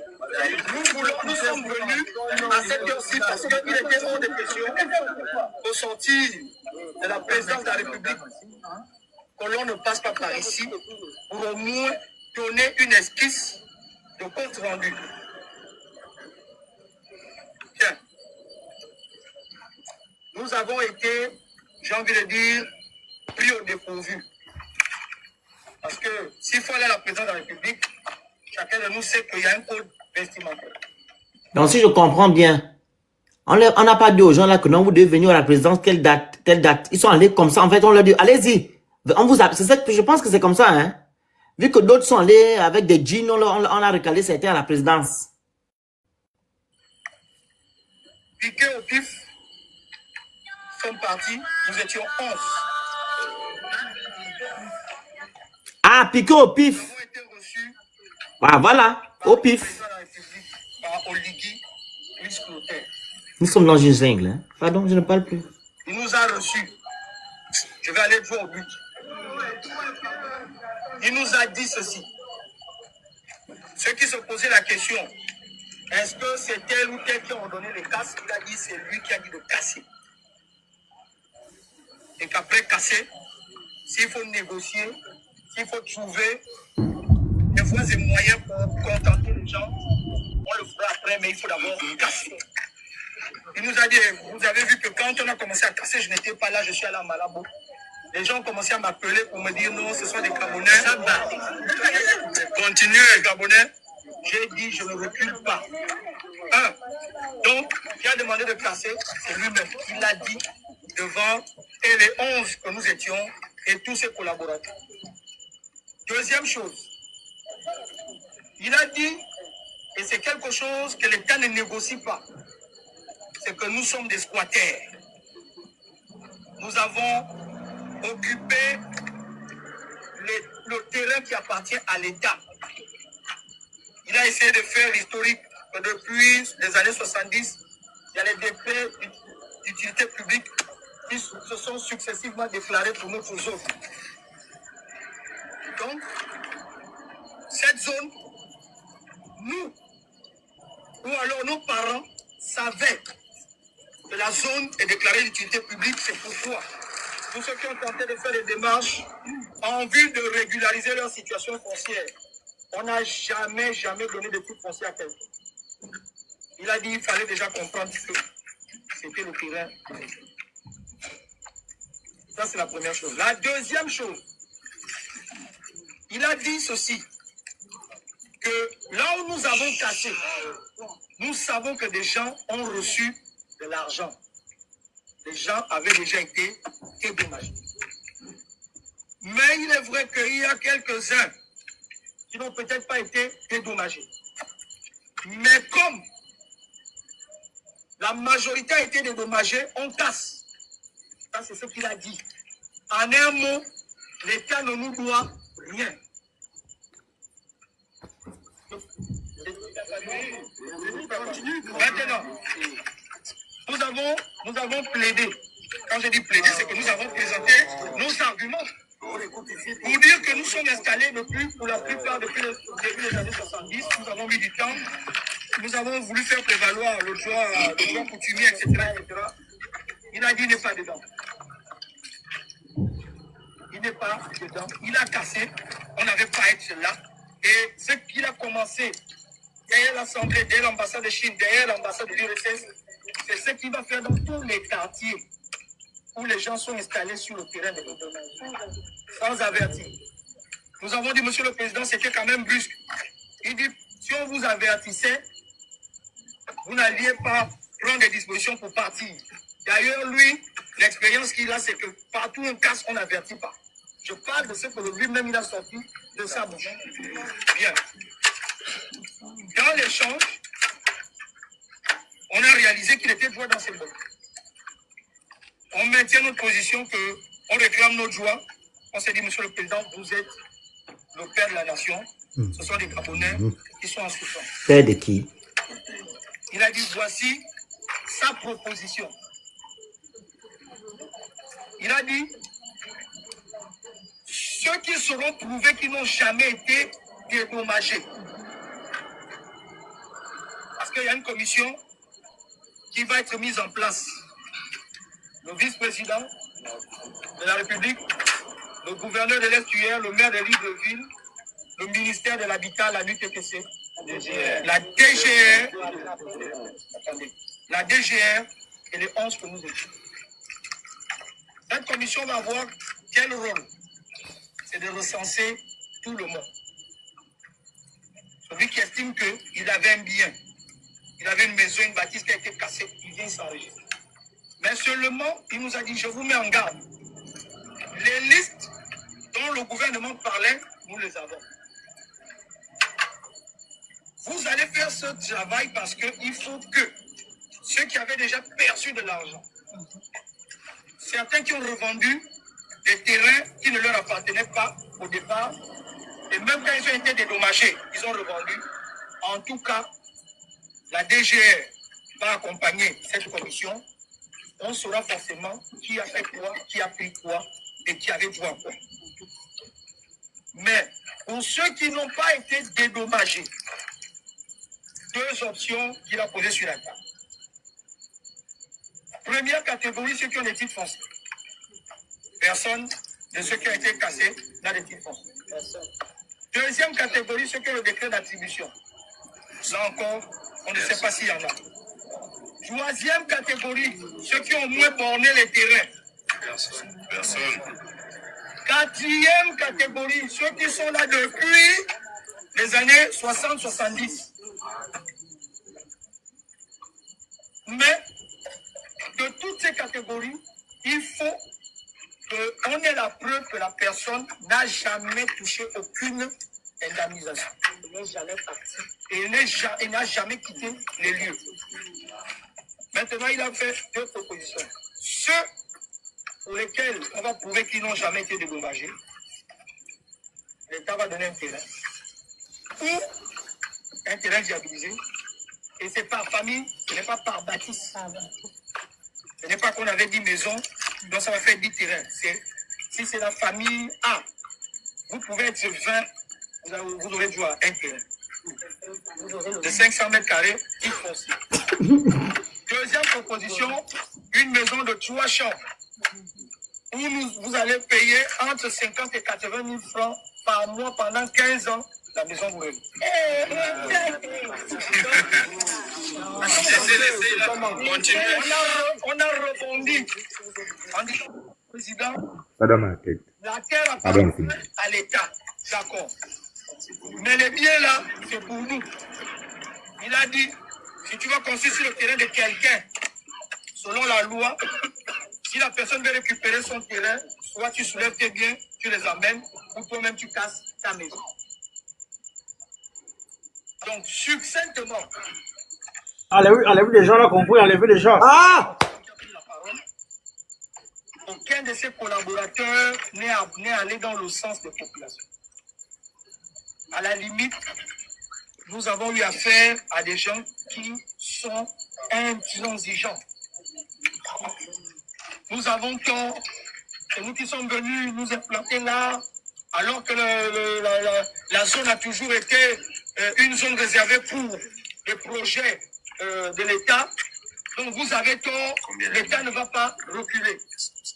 Nous sommes venus à cette heure-ci parce qu'il était hors de question au sortir de la présidence de la République que l'on ne passe pas par ici pour au moins donner une esquisse de compte rendu. Tiens. Nous avons été, j'ai envie de dire, pris au dépourvu. Parce que s'il faut aller à la présidence de la République, chacun de nous sait qu'il y a un code vestimentaire. Donc si je comprends bien, On n'a pas dit aux gens là que non, vous devez venir à la présidence, quelle date, telle date. Ils sont allés comme ça. En fait, on leur dit, allez-y. Je pense que c'est comme ça. Hein. Vu que d'autres sont allés avec des jeans, on a recalé certains à la présidence. Piqué au pif, sommes partis, nous étions 11. Ah, piqué au pif. Nous avons été reçus Ah, voilà, au par le pif. président de la République, par Oligui Clotaire. Nous sommes dans une jungle. Hein. Pardon, je ne parle plus. Il nous a reçus. Je vais aller droit au but. Il nous a dit ceci. Ceux qui se posaient la question, est-ce que c'est tel ou tel qui ont donné les casses? Il a dit c'est lui qui a dit de casser. Et qu'après casser, s'il faut négocier, s'il faut trouver des voies et moyens pour contenter les gens, on le fera après, mais il faut d'abord casser. Il nous a dit, vous avez vu que quand on a commencé à casser, je n'étais pas là, je suis allé à Malabo. Les gens ont commencé à m'appeler pour me dire non, ce sont des Gabonais. Continuez, Gabonais. J'ai dit, je ne recule pas. Donc, qui a demandé de casser, c'est lui-même. Il l'a dit devant et les 11 que nous étions et tous ses collaborateurs. Deuxième chose, il a dit, et c'est quelque chose que l'État ne négocie pas, c'est que nous sommes des squatters. Nous avons occupé le terrain qui appartient à l'État. Il a essayé de faire l'historique que depuis les années 70, il y a les décrets d'utilité publique qui se sont successivement déclarés pour notre zone. Donc, cette zone, nous, ou alors nos parents, savaient que la zone est déclarée d'utilité publique. C'est pourquoi tous ceux qui ont tenté de faire des démarches en vue de régulariser leur situation foncière, on n'a jamais donné de titre foncier à quelqu'un. Il a dit qu'il fallait déjà comprendre que c'était le terrain. Ça, c'est la première chose. La deuxième chose, il a dit ceci, que là où nous avons cassé, nous savons que des gens ont reçu de l'argent. Les gens avaient déjà été dédommagés. Mais il est vrai qu'il y a quelques-uns qui n'ont peut-être pas été dédommagés. Mais comme la majorité a été dédommagée, on casse. Ça, c'est ce qu'il a dit. En un mot, l'État ne nous doit rien. Maintenant, nous avons plaidé. Quand je dis plaider, c'est que nous avons présenté nos arguments pour dire que nous sommes installés pour la plupart depuis le début des années 70. Nous avons mis du temps. Nous avons voulu faire prévaloir le droit coutumier, etc., etc. Il a dit qu'il n'est pas dedans. Il n'est pas dedans. Il a cassé. On n'avait pas à être là. Et ce qu'il a commencé derrière l'Assemblée, derrière l'ambassade de Chine, derrière l'ambassade de l'URSS, c'est ce qu'il va faire dans tous les quartiers où les gens sont installés sur le terrain de l'automne, sans avertir. Nous avons dit, Monsieur le Président, c'était quand même brusque. Il dit, si on vous avertissait, vous n'alliez pas prendre des dispositions pour partir. D'ailleurs, lui, l'expérience qu'il a, c'est que partout où on casse, on n'avertit pas. Je parle de ce que lui-même il a sorti de sa bouche. Bien. Dans l'échange, on a réalisé qu'il était droit dans ses bottes. On maintient notre position qu'on réclame notre joie. On s'est dit, Monsieur le Président, vous êtes le père de la nation. Ce sont des Gabonais qui sont en souffrance. Père de qui? Il a dit, voici sa proposition. Il a dit, ceux qui seront prouvés qui n'ont jamais été dédommagés. Parce qu'il y a une commission qui va être mise en place. Le vice-président de la République, le gouverneur de l'Est-UR, le maire de Libreville, le ministère de l'Habitat, la l'UTTC, la DGR et les 11 que nous étions. Cette commission va avoir quel rôle? C'est de recenser tout le monde. Celui qui estime qu'il avait un bien, Il avait une maison, une bâtisse qui a été cassée. Il vient s'enregistrer. Mais seulement, il nous a dit, je vous mets en garde. Les listes dont le gouvernement parlait, nous les avons. Vous allez faire ce travail parce qu'il faut que ceux qui avaient déjà perçu de l'argent, certains qui ont revendu des terrains qui ne leur appartenaient pas au départ, et même quand ils ont été dédommagés, ils ont revendu. En tout cas, la DGR va accompagner cette commission. On saura forcément qui a fait quoi, qui a pris quoi et qui avait droit à quoi. Mais pour ceux qui n'ont pas été dédommagés, deux options qu'il a posées sur la table. Première catégorie, ceux qui ont des titres fonciers. Personne de ceux qui ont été cassés n'a des titres fonciers. Deuxième catégorie, ceux qui ont le décret d'attribution. Là encore, on ne sait pas s'il y en a. Troisième catégorie, ceux qui ont au moins borné les terrains. Personne. Quatrième catégorie, ceux qui sont là depuis les années 60-70. Mais de toutes ces catégories, il faut qu'on ait la preuve que la personne n'a jamais touché aucune indemnisation. Il n'est jamais parti. Et il n'a jamais quitté les lieux. Maintenant, il a fait deux propositions. Ceux pour lesquels on va prouver qu'ils n'ont jamais été dédommagés, l'État va donner un terrain. Ou un terrain viabilisé. Et c'est par famille, ce n'est pas par bâtisse. Ce n'est pas qu'on avait 10 maisons, donc ça va faire 10 terrains. Si c'est la famille A, vous pouvez être 20, vous aurez droit à un terrain. De 500 mètres carrés, il foncier. Deuxième proposition, une maison de 3 chambres. Où vous allez payer entre 50 et 80 000 francs par mois pendant 15 ans. La maison vous revient. On a rebondi en disant, président, la terre appartient à l'État. D'accord. Mais les biens là, c'est pour nous. Il a dit, si tu vas construire sur le terrain de quelqu'un, selon la loi, si la personne veut récupérer son terrain, soit tu soulèves tes biens, tu les amènes, ou toi-même tu casses ta maison. Donc, succinctement. Enlevez les gens là, compris, enlevez les gens. Ah! Aucun de ses collaborateurs n'est allé dans le sens des populations. À la limite, nous avons eu affaire à des gens qui sont intransigeants. Nous avons tort, c'est nous qui sommes venus nous implanter là, alors que la zone a toujours été une zone réservée pour les projets de l'État. Donc vous avez tort, l'État ne va pas reculer.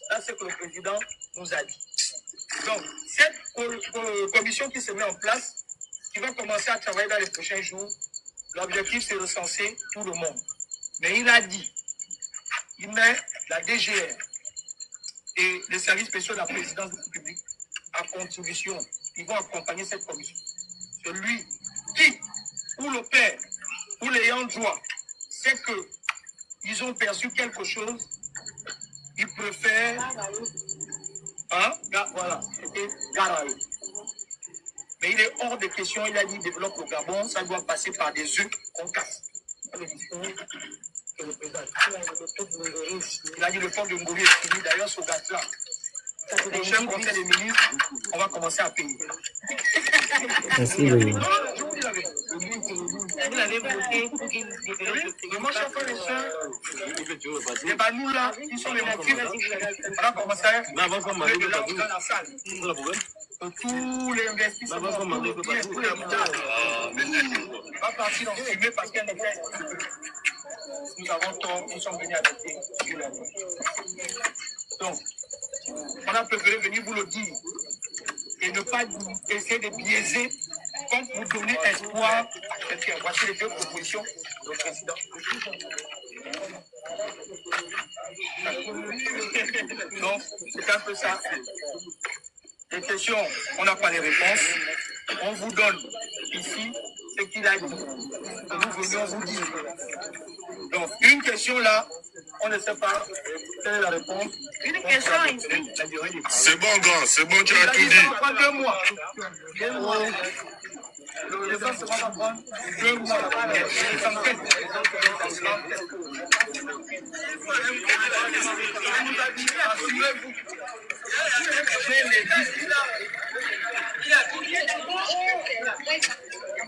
Ça, c'est ce que le président nous a dit. Donc, cette commission qui se met en place, qui va commencer à travailler dans les prochains jours, l'objectif c'est de recenser tout le monde. Mais il a dit, il met la DGR et les services spéciaux de la présidence de la République à contribution. Ils vont accompagner cette commission. Celui qui, ou le père, ou l'ayant droit, c'est que ils ont perçu quelque chose, ils préfèrent, voilà, c'était Garaï. Mais il est hors de question, il a dit développe au Gabon, ça doit passer par des œufs qu'on casse. Il a dit le fonds de Ngori est fini, d'ailleurs ce gars-là. Au prochain conseil des ministres, on va commencer à payer. Merci, oui. Vous allez voter pour qu'il libère. Vraiment, chers frères et sœurs, les banous là, ils sont les motifs. On va commencer à mettre de l'argent dans la salle. Tous les investissements, tous les villages, va partir en fumée parce qu'il y a des frères. Nous avons tort, nous sommes venus adopter sur la loi. Donc, on a préféré venir vous le dire et ne pas essayer de biaiser comme pour donner espoir à quelqu'un. Voici les deux propositions du président. Donc, c'est un peu ça. Les questions, on n'a pas les réponses. On vous donne ici ce qu'il a dit. Nous venions vous dire. Donc, une question là, on ne sait pas quelle est la réponse. Une question ici. C'est bon, grand, c'est bon, tu as tout dit. Ça va prendre 2 mois. 2 mois. Le ça va prendre 2 mois. Assurez-vous.